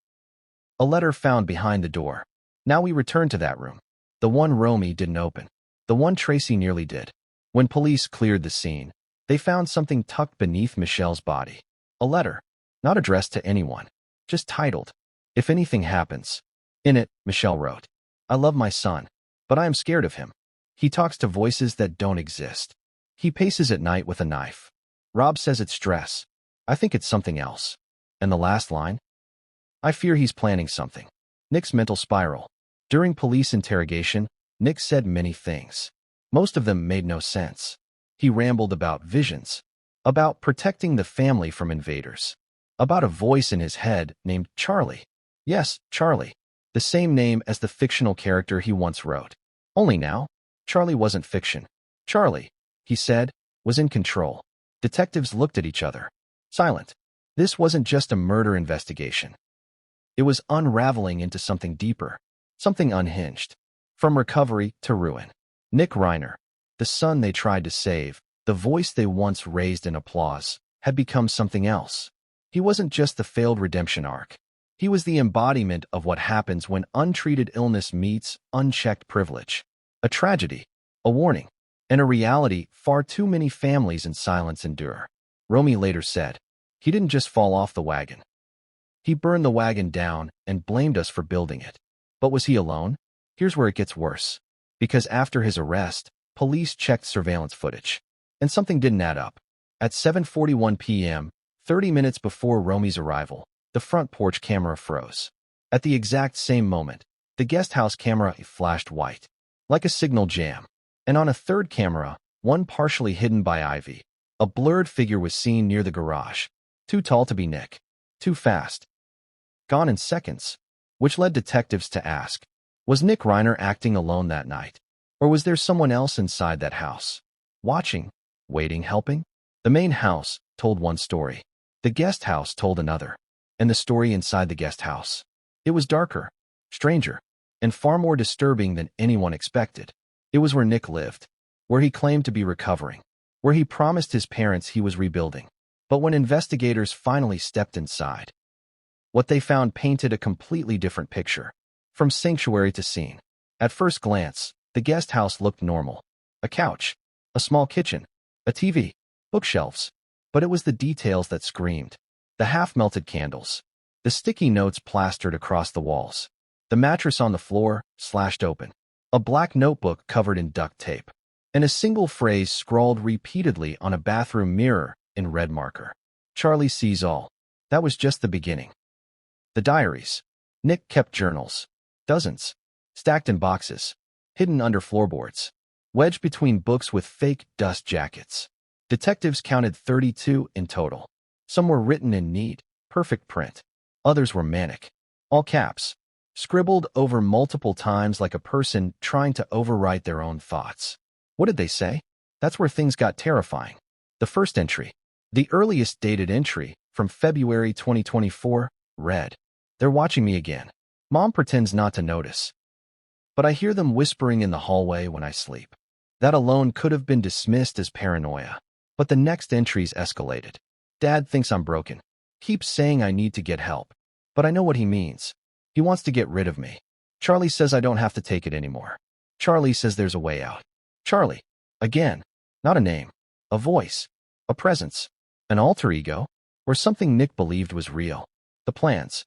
A letter found behind the door. Now we return to that room. The one Romy didn't open. The one Tracy nearly did. When police cleared the scene, they found something tucked beneath Michelle's body. A letter, not addressed to anyone, just titled, "If Anything Happens." In it, Michelle wrote, "I love my son, but I am scared of him. He talks to voices that don't exist. He paces at night with a knife. Rob says it's stress. I think it's something else." And the last line? "I fear he's planning something." Nick's mental spiral. During police interrogation, Nick said many things. Most of them made no sense. He rambled about visions, about protecting the family from invaders, about a voice in his head named Charlie. Yes, Charlie, the same name as the fictional character he once wrote. Only now, Charlie wasn't fiction. Charlie, he said, was in control. Detectives looked at each other, silent. This wasn't just a murder investigation. It was unraveling into something deeper, something unhinged. From recovery to ruin. Nick Reiner, the son they tried to save, the voice they once raised in applause, had become something else. He wasn't just the failed redemption arc. He was the embodiment of what happens when untreated illness meets unchecked privilege. A tragedy, a warning, and a reality far too many families in silence endure. Romy later said, "He didn't just fall off the wagon. He burned the wagon down and blamed us for building it. But was he alone? Here's where it gets worse. Because after his arrest, police checked surveillance footage. And something didn't add up. At 7:41 p.m., 30 minutes before Romy's arrival, the front porch camera froze. At the exact same moment, the guest house camera flashed white, like a signal jam. And on a third camera, one partially hidden by ivy, a blurred figure was seen near the garage. Too tall to be Nick. Too fast. Gone in seconds. Which led detectives to ask, was Nick Reiner acting alone that night? Or was there someone else inside that house? Watching, waiting, helping? The main house told one story. The guest house told another. And the story inside the guest house, it was darker, stranger, and far more disturbing than anyone expected. It was where Nick lived, where he claimed to be recovering, where he promised his parents he was rebuilding. But when investigators finally stepped inside, what they found painted a completely different picture. From sanctuary to scene. At first glance, the guest house looked normal. A couch, a small kitchen, a TV, bookshelves. But it was the details that screamed. The half-melted candles, the sticky notes plastered across the walls, the mattress on the floor, slashed open, a black notebook covered in duct tape, and a single phrase scrawled repeatedly on a bathroom mirror in red marker. Charlie sees all. That was just the beginning. The diaries. Nick kept journals. Dozens. Stacked in boxes. Hidden under floorboards. Wedged between books with fake dust jackets. Detectives counted 32 in total. Some were written in neat, perfect print. Others were manic. All caps. Scribbled over multiple times like a person trying to overwrite their own thoughts. What did they say? That's where things got terrifying. The first entry, the earliest dated entry, from February 2024, read, "They're watching me again. Mom pretends not to notice. But I hear them whispering in the hallway when I sleep." That alone could have been dismissed as paranoia. But the next entries escalated. "Dad thinks I'm broken. Keeps saying I need to get help. But I know what he means. He wants to get rid of me. Charlie says I don't have to take it anymore. Charlie says there's a way out." Charlie. Again. Not a name. A voice. A presence. An alter ego. Or something Nick believed was real. The plans.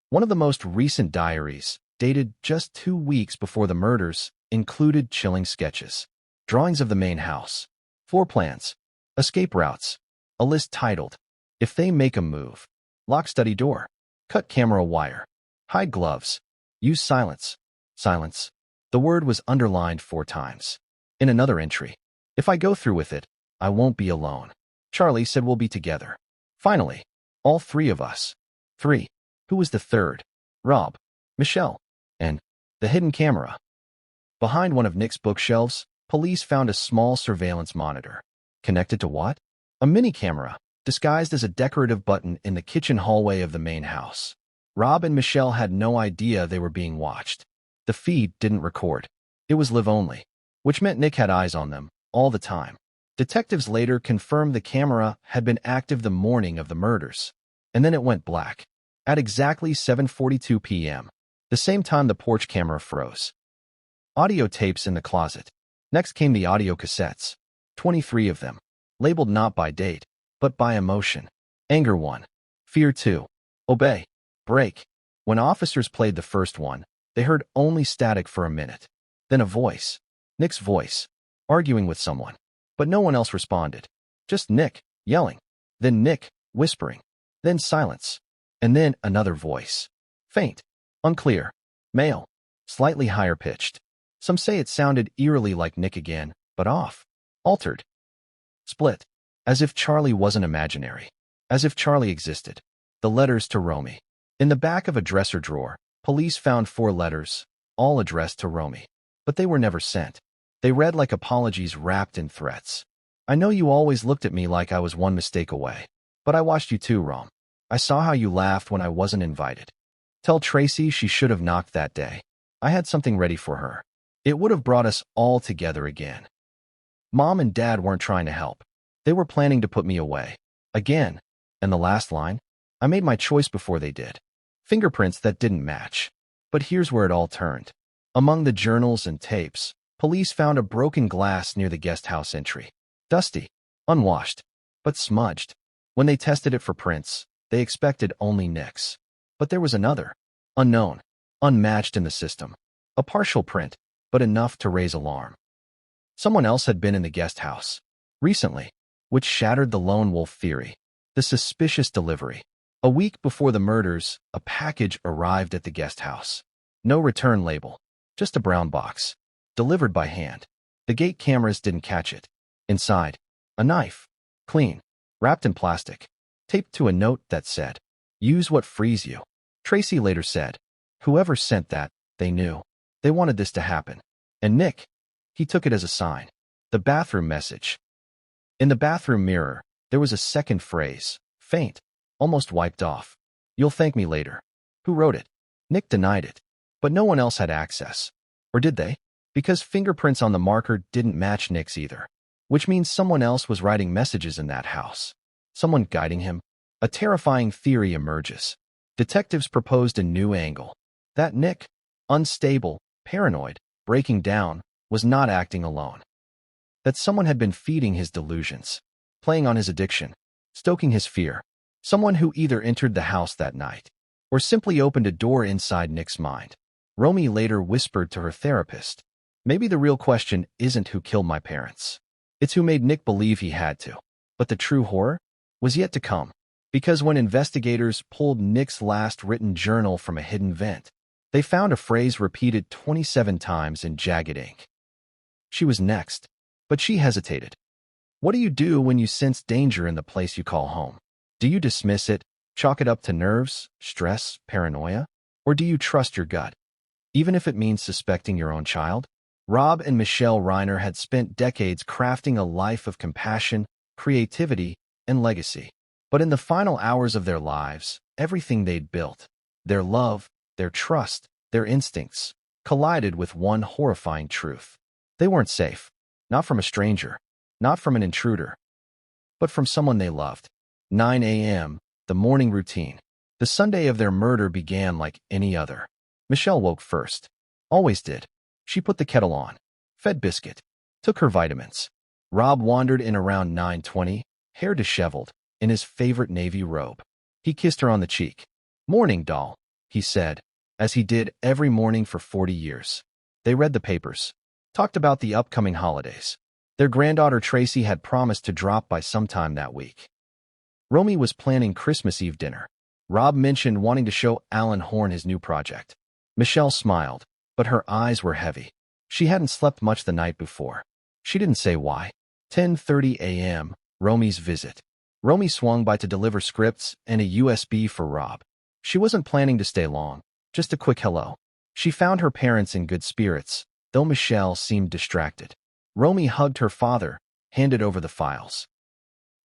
One of the most recent diaries, dated just 2 weeks before the murders, included chilling sketches. Drawings of the main house. Floor plans. Escape routes. A list titled, "If they make a move. Lock study door. Cut camera wire. Hide gloves. Use silence." Silence. The word was underlined 4 times. In another entry, "If I go through with it, I won't be alone. Charlie said we'll be together. Finally, all 3 of us." 3. Who was the third? Rob. Michelle. And the hidden camera. Behind one of Nick's bookshelves, police found a small surveillance monitor. Connected to what? A mini camera, disguised as a decorative button in the kitchen hallway of the main house. Rob and Michelle had no idea they were being watched. The feed didn't record. It was live only, which meant Nick had eyes on them all the time. Detectives later confirmed the camera had been active the morning of the murders. And then it went black. At exactly 7:42 p.m., the same time the porch camera froze. Audio tapes in the closet. Next came the audio cassettes. 23 of them. Labeled not by date, but by emotion. Anger 1. Fear 2. Obey. Break. When officers played the first one, they heard only static for a minute. Then a voice. Nick's voice. Arguing with someone. But no one else responded. Just Nick, yelling. Then Nick, whispering. Then silence. And then another voice. Faint. Unclear. Male. Slightly higher pitched. Some say it sounded eerily like Nick again, but off. Altered. Split. As if Charlie wasn't imaginary. As if Charlie existed. The letters to Romy. In the back of a dresser drawer, police found 4 letters, all addressed to Romy. But they were never sent. They read like apologies wrapped in threats. "I know you always looked at me like I was one mistake away. But I watched you too, Rom. I saw how you laughed when I wasn't invited. Tell Tracy she should have knocked that day. I had something ready for her. It would have brought us all together again. Mom and Dad weren't trying to help. They were planning to put me away. Again." And the last line? "I made my choice before they did." Fingerprints that didn't match. But here's where it all turned. Among the journals and tapes, police found a broken glass near the guest house entry. Dusty. Unwashed. But smudged. When they tested it for prints, They expected only Nick's. But there was another. Unknown. Unmatched in the system. A partial print, but enough to raise alarm. Someone else had been in the guest house. Recently. Which shattered the lone wolf theory. The suspicious delivery. A week before the murders, a package arrived at the guest house. No return label. Just a brown box. Delivered by hand. The gate cameras didn't catch it. Inside. A knife. Clean. Wrapped in plastic. Taped to a note that said, "Use what frees you." Tracy later said, whoever sent that, they knew. They wanted this to happen. And Nick, he took it as a sign. The bathroom message. In the bathroom mirror, there was a second phrase, faint, almost wiped off. "You'll thank me later." Who wrote it? Nick denied it. But no one else had access. Or did they? Because fingerprints on the marker didn't match Nick's either. Which means someone else was writing messages in that house. Someone guiding him. A terrifying theory emerges. Detectives proposed a new angle. That Nick, unstable, paranoid, breaking down, was not acting alone. That someone had been feeding his delusions, playing on his addiction, stoking his fear. Someone who either entered the house that night or simply opened a door inside Nick's mind. Romy later whispered to her therapist, "Maybe the real question isn't who killed my parents. It's who made Nick believe he had to." But the true horror was yet to come. Because when investigators pulled Nick's last written journal from a hidden vent, they found a phrase repeated 27 times in jagged ink. She was next, but she hesitated. What do you do when you sense danger in the place you call home? Do you dismiss it, chalk it up to nerves, stress, paranoia? Or do you trust your gut? Even if it means suspecting your own child? Rob and Michelle Reiner had spent decades crafting a life of compassion, creativity, and legacy. But in the final hours of their lives, everything they'd built, their love, their trust, their instincts, collided with one horrifying truth. They weren't safe. Not from a stranger, not from an intruder, but from someone they loved. 9 a.m., the morning routine. The Sunday of their murder began like any other. Michelle woke first. Always did. She put the kettle on, fed Biscuit, took her vitamins. Rob wandered in around 9:20, hair disheveled, in his favorite navy robe. He kissed her on the cheek. "Morning, doll," he said, as he did every morning for 40 years. They read the papers, talked about the upcoming holidays. Their granddaughter Tracy had promised to drop by sometime that week. Romy was planning Christmas Eve dinner. Rob mentioned wanting to show Alan Horn his new project. Michelle smiled, but her eyes were heavy. She hadn't slept much the night before. She didn't say why. 10:30 a.m., Romy's visit. Romy swung by to deliver scripts and a USB for Rob. She wasn't planning to stay long, just a quick hello. She found her parents in good spirits, though Michelle seemed distracted. Romy hugged her father, handed over the files.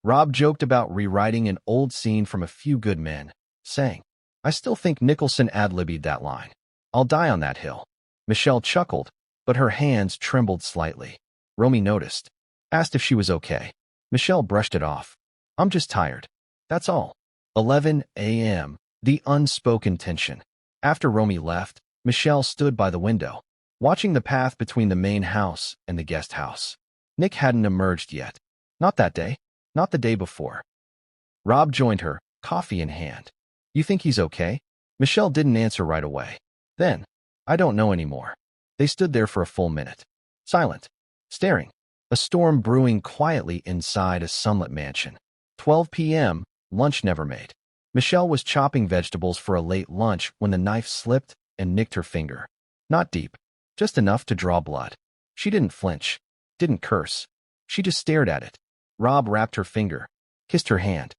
Rob joked about rewriting an old scene from A Few Good Men, saying, "I still think Nicholson ad-libbed that line. I'll die on that hill." Michelle chuckled, but her hands trembled slightly. Romy noticed, asked if she was okay. Michelle brushed it off. "I'm just tired. That's all." 11 a.m., the unspoken tension. After Romy left, Michelle stood by the window, watching the path between the main house and the guest house. Nick hadn't emerged yet. Not that day. Not the day before. Rob joined her, coffee in hand. "You think he's okay?" Michelle didn't answer right away. Then, "I don't know anymore." They stood there for a full minute. Silent. Staring. A storm brewing quietly inside a sunlit mansion. 12 p.m., lunch never made. Michelle was chopping vegetables for a late lunch when the knife slipped and nicked her finger. Not deep. Just enough to draw blood. She didn't flinch. Didn't curse. She just stared at it. Rob wrapped her finger. Kissed her hand.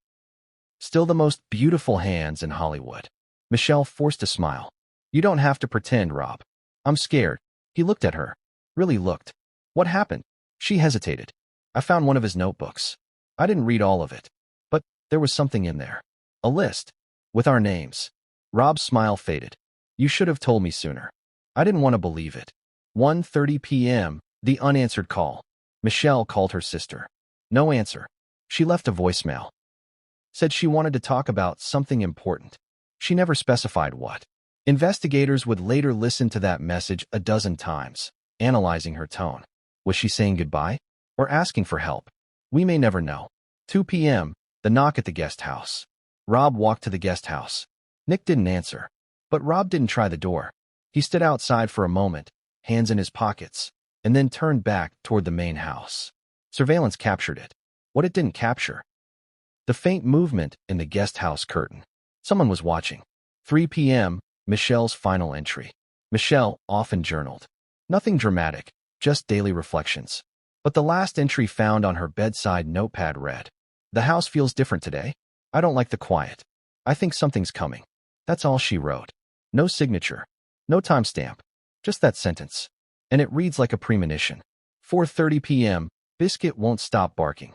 Still the most beautiful hands in Hollywood. Michelle forced a smile. "You don't have to pretend, Rob. I'm scared." He looked at her. Really looked. "What happened?" She hesitated. "I found one of his notebooks. I didn't read all of it. But there was something in there. A list. With our names." Rob's smile faded. "You should have told me sooner. I didn't want to believe it." 1:30 p.m., the unanswered call. Michelle called her sister. No answer. She left a voicemail. Said she wanted to talk about something important. She never specified what. Investigators would later listen to that message a dozen times, analyzing her tone. Was she saying goodbye? Or asking for help? We may never know. 2 p.m., the knock at the guest house. Rob walked to the guest house. Nick didn't answer. But Rob didn't try the door. He stood outside for a moment, hands in his pockets, and then turned back toward the main house. Surveillance captured it. What it didn't capture: the faint movement in the guest house curtain. Someone was watching. 3 p.m., Michelle's final entry. Michelle often journaled. Nothing dramatic, just daily reflections. But the last entry found on her bedside notepad read, "The house feels different today. I don't like the quiet. I think something's coming." That's all she wrote. No signature. No timestamp. Just that sentence. And it reads like a premonition. 4:30 p.m., Biscuit won't stop barking.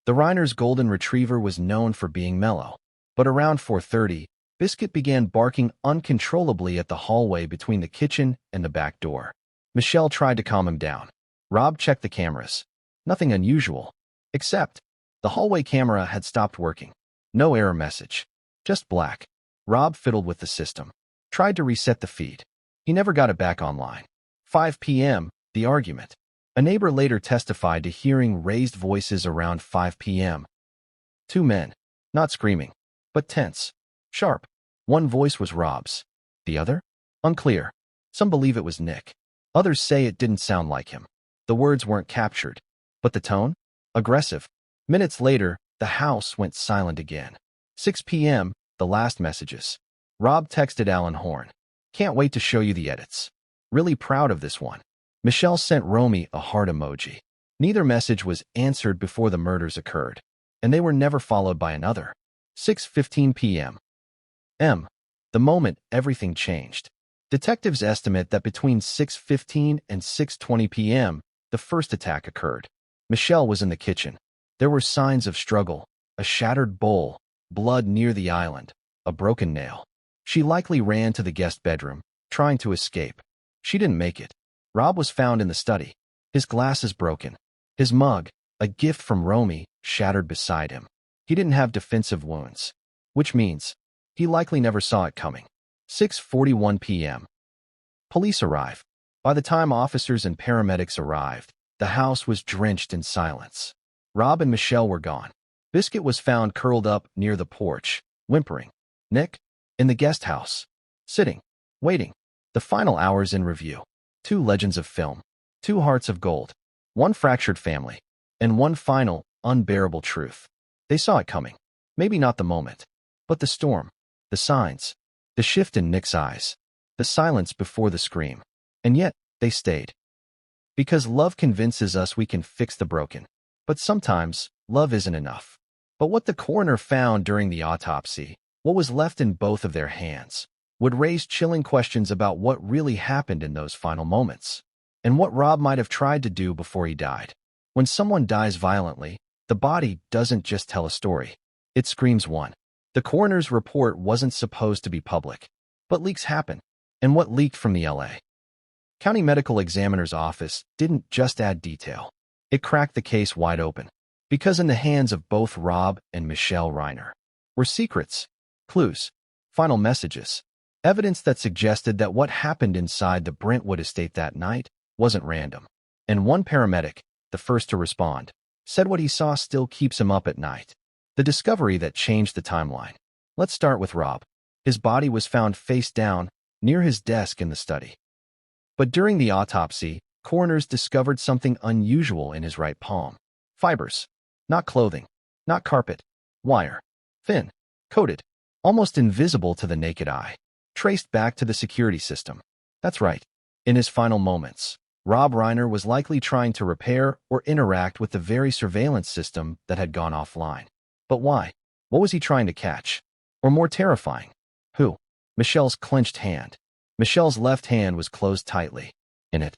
The Reiner's golden retriever was known for being mellow. But around 4:30, Biscuit began barking uncontrollably at the hallway between the kitchen and the back door. Michelle tried to calm him down. Rob checked the cameras. Nothing unusual. Except, the hallway camera had stopped working. No error message. Just black. Rob fiddled with the system. Tried to reset the feed. He never got it back online. 5 p.m., the argument. A neighbor later testified to hearing raised voices around 5 p.m. Two men. Not screaming, but tense. Sharp. One voice was Rob's. The other? Unclear. Some believe it was Nick. Others say it didn't sound like him. The words weren't captured. But the tone? Aggressive. Minutes later, the house went silent again. 6 p.m., the last messages. Rob texted Alan Horn. "Can't wait to show you the edits. Really proud of this one." Michelle sent Romy a heart emoji. Neither message was answered before the murders occurred, and they were never followed by another. 6:15 p.m. The moment everything changed. Detectives estimate that between 6:15 and 6:20 p.m., the first attack occurred. Michelle was in the kitchen. There were signs of struggle, a shattered bowl, blood near the island, a broken nail. She likely ran to the guest bedroom, trying to escape. She didn't make it. Rob was found in the study. His glasses broken. His mug, a gift from Romy, shattered beside him. He didn't have defensive wounds, which means he likely never saw it coming. 6:41 p.m. Police arrive. By the time officers and paramedics arrived, the house was drenched in silence. Rob and Michelle were gone. Biscuit was found curled up near the porch, whimpering. Nick? In the guest house. Sitting. Waiting. The final hours in review. 2 legends of film. 2 hearts of gold. 1 fractured family. And 1 final, unbearable truth. They saw it coming. Maybe not the moment. But the storm. The signs. The shift in Nick's eyes. The silence before the scream. And yet, they stayed. Because love convinces us we can fix the broken. But sometimes, love isn't enough. But what the coroner found during the autopsy, what was left in both of their hands, would raise chilling questions about what really happened in those final moments, and what Rob might have tried to do before he died. When someone dies violently, the body doesn't just tell a story. It screams one. The coroner's report wasn't supposed to be public. But leaks happen. And what leaked from the L.A. County Medical Examiner's Office didn't just add detail. It cracked the case wide open. Because in the hands of both Rob and Michelle Reiner were secrets, clues, final messages, evidence that suggested that what happened inside the Brentwood estate that night wasn't random. And one paramedic, the first to respond, said what he saw still keeps him up at night. The discovery that changed the timeline. Let's start with Rob. His body was found face down near his desk in the study. But during the autopsy, coroners discovered something unusual in his right palm. Fibers. Not clothing. Not carpet. Wire. Thin. Coated. Almost invisible to the naked eye. Traced back to the security system. That's right. In his final moments, Rob Reiner was likely trying to repair or interact with the very surveillance system that had gone offline. But why? What was he trying to catch? Or more terrifying, who? Michelle's clenched hand. Michelle's left hand was closed tightly. In it,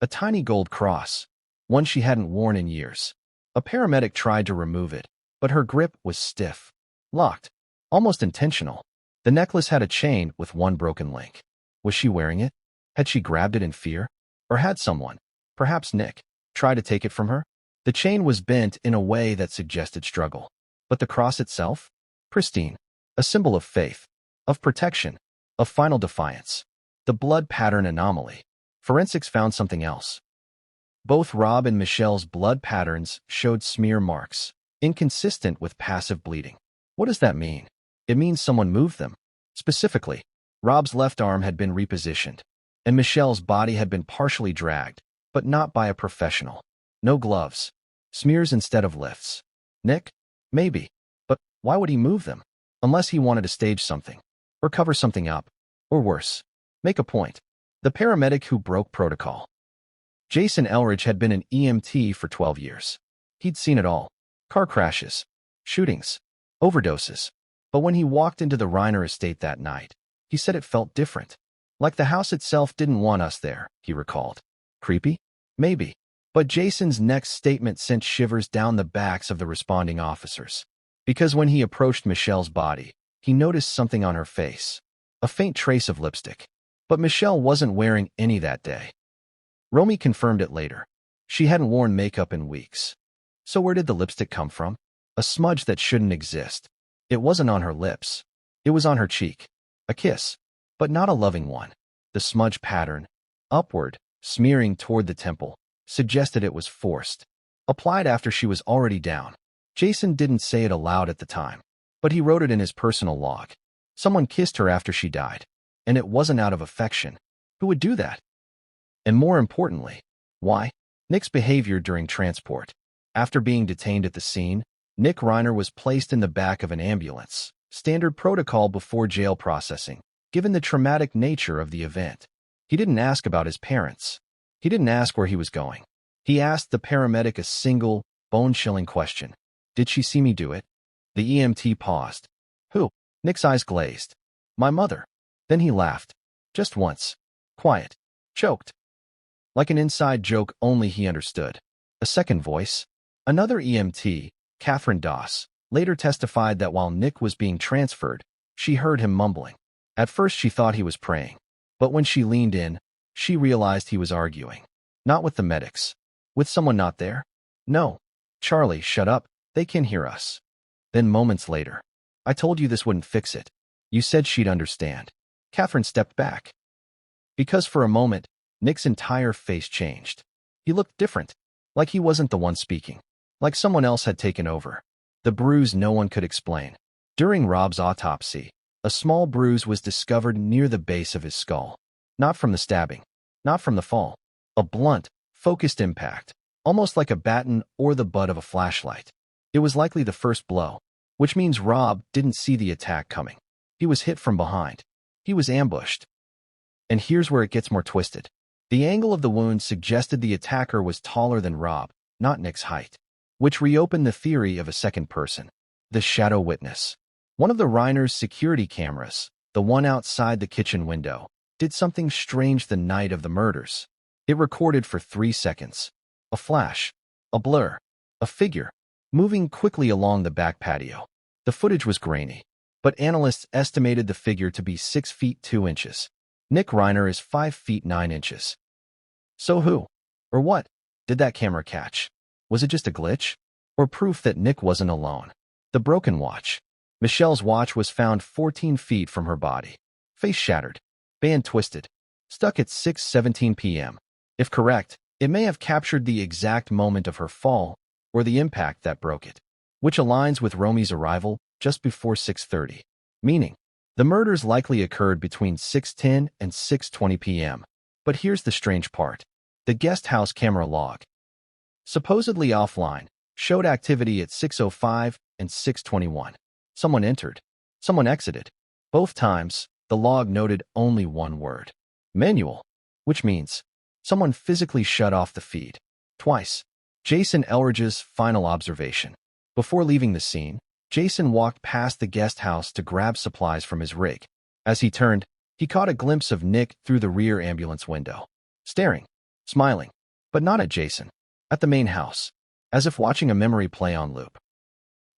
a tiny gold cross, one she hadn't worn in years. A paramedic tried to remove it, but her grip was stiff, locked, almost intentional. The necklace had a chain with one broken link. Was she wearing it? Had she grabbed it in fear? Or had someone, perhaps Nick, try to take it from her? The chain was bent in a way that suggested struggle. But the cross itself? Pristine. A symbol of faith, of protection, of final defiance. The blood pattern anomaly. Forensics found something else. Both Rob and Michelle's blood patterns showed smear marks, inconsistent with passive bleeding. What does that mean? It means someone moved them. Specifically, Rob's left arm had been repositioned, and Michelle's body had been partially dragged, but not by a professional. No gloves. Smears instead of lifts. Nick? Maybe. But why would he move them? Unless he wanted to stage something, or cover something up, or worse, make a point. The paramedic who broke protocol. Jason Elridge had been an EMT for 12 years. He'd seen it all. Car crashes, shootings, overdoses. But when he walked into the Reiner estate that night, he said it felt different. Like the house itself didn't want us there, he recalled. Creepy? Maybe. But Jason's next statement sent shivers down the backs of the responding officers. Because when he approached Michelle's body, he noticed something on her face. A faint trace of lipstick. But Michelle wasn't wearing any that day. Romy confirmed it later. She hadn't worn makeup in weeks. So where did the lipstick come from? A smudge that shouldn't exist. It wasn't on her lips. It was on her cheek. A kiss. But not a loving one. The smudge pattern, upward, smearing toward the temple, suggested it was forced. Applied after she was already down. Jason didn't say it aloud at the time, but he wrote it in his personal log. Someone kissed her after she died. And it wasn't out of affection. Who would do that? And more importantly, why? Nick's behavior during transport. After being detained at the scene, Nick Reiner was placed in the back of an ambulance. Standard protocol before jail processing, given the traumatic nature of the event. He didn't ask about his parents. He didn't ask where he was going. He asked the paramedic a single, bone-chilling question. Did she see me do it? The EMT paused. Who? Nick's eyes glazed. My mother. Then he laughed. Just once. Quiet. Choked. Like an inside joke only he understood. A second voice. Another EMT, Catherine Doss, later testified that while Nick was being transferred, she heard him mumbling. At first she thought he was praying. But when she leaned in, she realized he was arguing. Not with the medics. With someone not there? No. Charlie, shut up. They can hear us. Then moments later. I told you this wouldn't fix it. You said she'd understand. Catherine stepped back. Because for a moment, Nick's entire face changed. He looked different. Like he wasn't the one speaking. Like someone else had taken over. The bruise no one could explain. During Rob's autopsy, a small bruise was discovered near the base of his skull. Not from the stabbing. Not from the fall. A blunt, focused impact. Almost like a baton or the butt of a flashlight. It was likely the first blow. Which means Rob didn't see the attack coming. He was hit from behind. He was ambushed. And here's where it gets more twisted. The angle of the wound suggested the attacker was taller than Rob, not Nick's height. Which reopened the theory of a second person. The shadow witness. One of the Reiner's security cameras, the one outside the kitchen window, did something strange the night of the murders. It recorded for 3 seconds. A flash. A blur. A figure. Moving quickly along the back patio. The footage was grainy, but analysts estimated the figure to be 6 feet 2 inches. Nick Reiner is 5 feet 9 inches. So who, or what, did that camera catch? Was it just a glitch? Or proof that Nick wasn't alone? The broken watch. Michelle's watch was found 14 feet from her body. Face shattered. Band twisted. Stuck at 6:17 p.m. If correct, it may have captured the exact moment of her fall, or the impact that broke it. Which aligns with Romy's arrival just before 6:30. Meaning, the murders likely occurred between 6:10 and 6:20 p.m. But here's the strange part. The guest house camera log, supposedly offline, showed activity at 6:05 and 6:21. Someone entered. Someone exited. Both times, the log noted only one word. Manual. Which means, someone physically shut off the feed. Twice. Jason Elridge's final observation. Before leaving the scene, Jason walked past the guest house to grab supplies from his rig. As he turned, he caught a glimpse of Nick through the rear ambulance window. Staring. Smiling. But not at Jason. At the main house. As if watching a memory play on loop.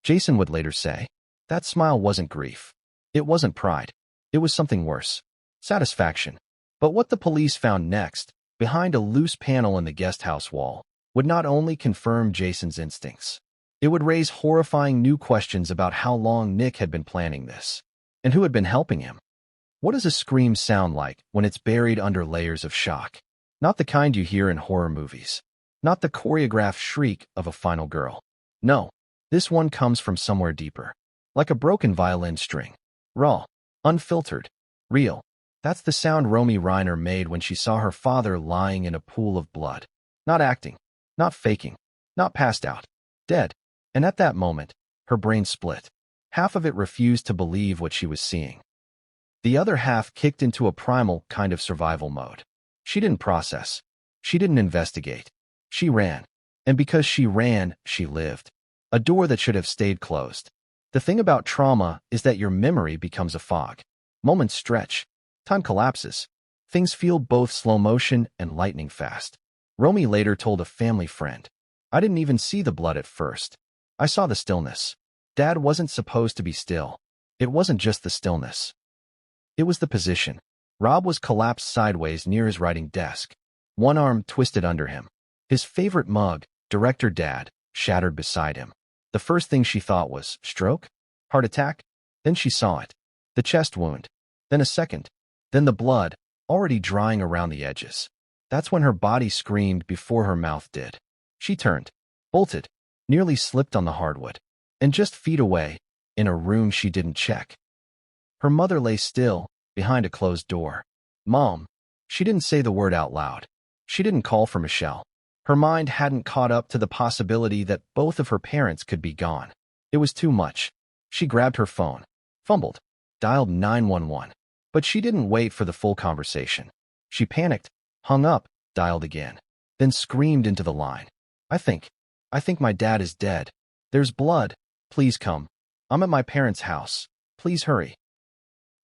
Jason would later say, that smile wasn't grief. It wasn't pride. It was something worse. Satisfaction. But what the police found next, behind a loose panel in the guest house wall, would not only confirm Jason's instincts. It would raise horrifying new questions about how long Nick had been planning this. And who had been helping him. What does a scream sound like when it's buried under layers of shock? Not the kind you hear in horror movies. Not the choreographed shriek of a final girl. No, this one comes from somewhere deeper. like a broken violin string. Raw, unfiltered, real. That's the sound Romy Reiner made when she saw her father lying in a pool of blood. Not acting, not faking, not passed out, dead. And at that moment, her brain split. Half of it refused to believe what she was seeing. The other half kicked into a primal kind of survival mode. She didn't process. She didn't investigate. She ran. And because she ran, she lived. A door that should have stayed closed. The thing about trauma is that your memory becomes a fog. Moments stretch. Time collapses. Things feel both slow motion and lightning fast. Romy later told a family friend, "I didn't even see the blood at first. I saw the stillness. Dad wasn't supposed to be still. It wasn't just the stillness. It was the position. Rob was collapsed sideways near his writing desk, one arm twisted under him. His favorite mug, Director Dad, shattered beside him. The first thing she thought was, stroke? Heart attack? Then she saw it. The chest wound. Then a second. Then the blood, already drying around the edges. That's when her body screamed before her mouth did. She turned, bolted, nearly slipped on the hardwood. And just feet away, in a room she didn't check, her mother lay still, behind a closed door. Mom. She didn't say the word out loud. She didn't call for Michelle. Her mind hadn't caught up to the possibility that both of her parents could be gone. It was too much. She grabbed her phone, fumbled, dialed 911. But she didn't wait for the full conversation. She panicked, hung up, dialed again, then screamed into the line. I think my dad is dead. There's blood. Please come. I'm at my parents' house. Please hurry."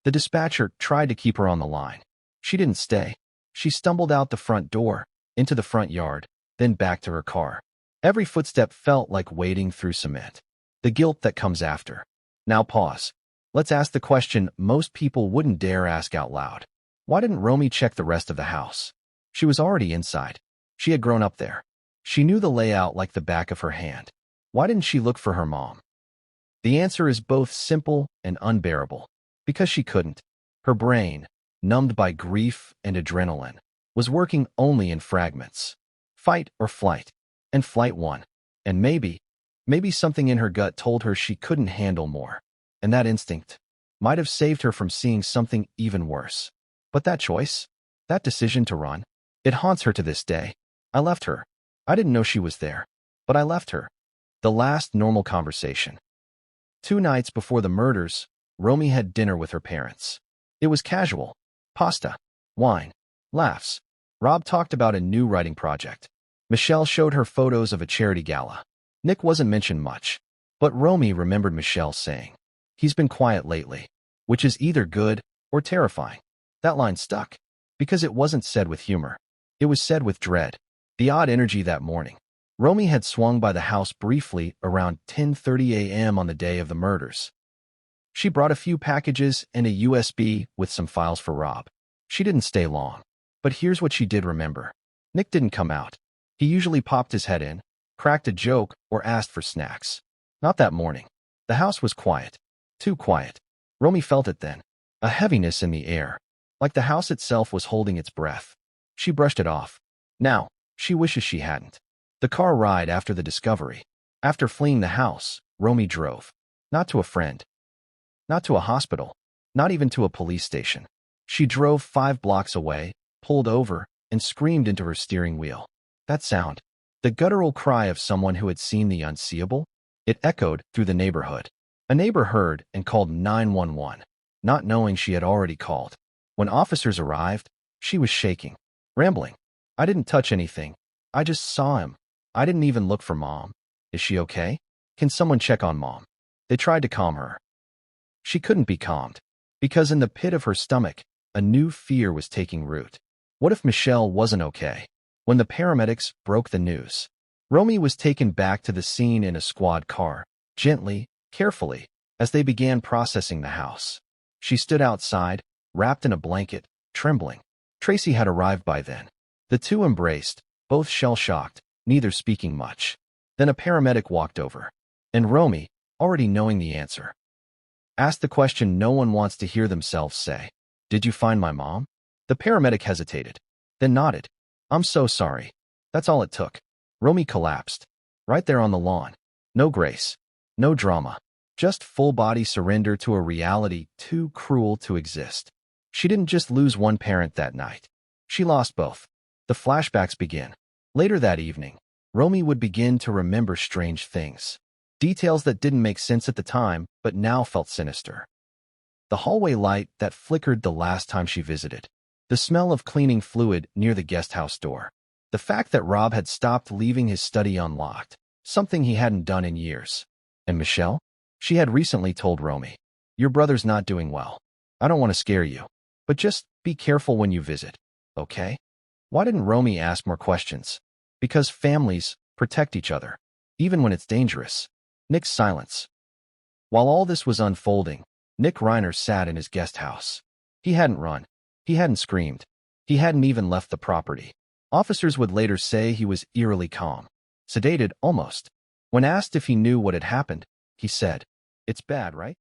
The dispatcher tried to keep her on the line. She didn't stay. She stumbled out the front door, into the front yard, then back to her car. Every footstep felt like wading through cement. The guilt that comes after. Now pause. Let's ask the question most people wouldn't dare ask out loud. Why didn't Romy check the rest of the house? She was already inside. She had grown up there. She knew the layout like the back of her hand. Why didn't she look for her mom? The answer is both simple and unbearable. Because she couldn't. Her brain, numbed by grief and adrenaline, was working only in fragments. Fight or flight. And flight won. And maybe something in her gut told her she couldn't handle more. And that instinct might have saved her from seeing something even worse. But that choice, that decision to run, it haunts her to this day. I left her. I didn't know she was there. But I left her. The last normal conversation. 2 nights before the murders, Romy had dinner with her parents. It was casual. Pasta, wine, laughs. Rob talked about a new writing project. Michelle showed her photos of a charity gala. Nick wasn't mentioned much, but Romy remembered Michelle saying, "He's been quiet lately," which is either good or terrifying. That line stuck, because it wasn't said with humor. It was said with dread. The odd energy that morning. Romy had swung by the house briefly around 10:30 a.m. on the day of the murders. She brought a few packages and a USB with some files for Rob. She didn't stay long. But here's what she did remember. Nick didn't come out. He usually popped his head in, cracked a joke, or asked for snacks. Not that morning. The house was quiet. Too quiet. Romy felt it then. A heaviness in the air. Like the house itself was holding its breath. She brushed it off. Now, she wishes she hadn't. The car ride after the discovery. After fleeing the house, Romy drove. Not to a friend. Not to a hospital. Not even to a police station. She drove 5 blocks away, pulled over, and screamed into her steering wheel. That sound. The guttural cry of someone who had seen the unseeable. It echoed through the neighborhood. A neighbor heard and called 911, not knowing she had already called. When officers arrived, she was shaking, rambling. "I didn't touch anything. I just saw him. I didn't even look for Mom. Is she okay? Can someone check on Mom?" They tried to calm her. She couldn't be calmed, because in the pit of her stomach, a new fear was taking root. What if Michelle wasn't okay? When the paramedics broke the news, Romy was taken back to the scene in a squad car, gently, carefully, as they began processing the house. She stood outside, wrapped in a blanket, trembling. Tracy had arrived by then. The two embraced, both shell-shocked, neither speaking much. Then a paramedic walked over, and Romy, already knowing the answer, asked the question no one wants to hear themselves say. "Did you find my mom?" The paramedic hesitated, then nodded. "I'm so sorry." That's all it took. Romy collapsed. Right there on the lawn. No grace. No drama. Just full-body surrender to a reality too cruel to exist. She didn't just lose one parent that night. She lost both. The flashbacks begin. Later that evening, Romy would begin to remember strange things. Details that didn't make sense at the time, but now felt sinister. The hallway light that flickered the last time she visited. The smell of cleaning fluid near the guest house door. The fact that Rob had stopped leaving his study unlocked, something he hadn't done in years. And Michelle? She had recently told Romy, "Your brother's not doing well. I don't want to scare you, but just be careful when you visit, okay?" Why didn't Romy ask more questions? Because families protect each other, even when it's dangerous. Nick's silence. While all this was unfolding, Nick Reiner sat in his guest house. He hadn't run. He hadn't screamed. He hadn't even left the property. Officers would later say he was eerily calm. Sedated, almost. When asked if he knew what had happened, he said, "It's bad, right?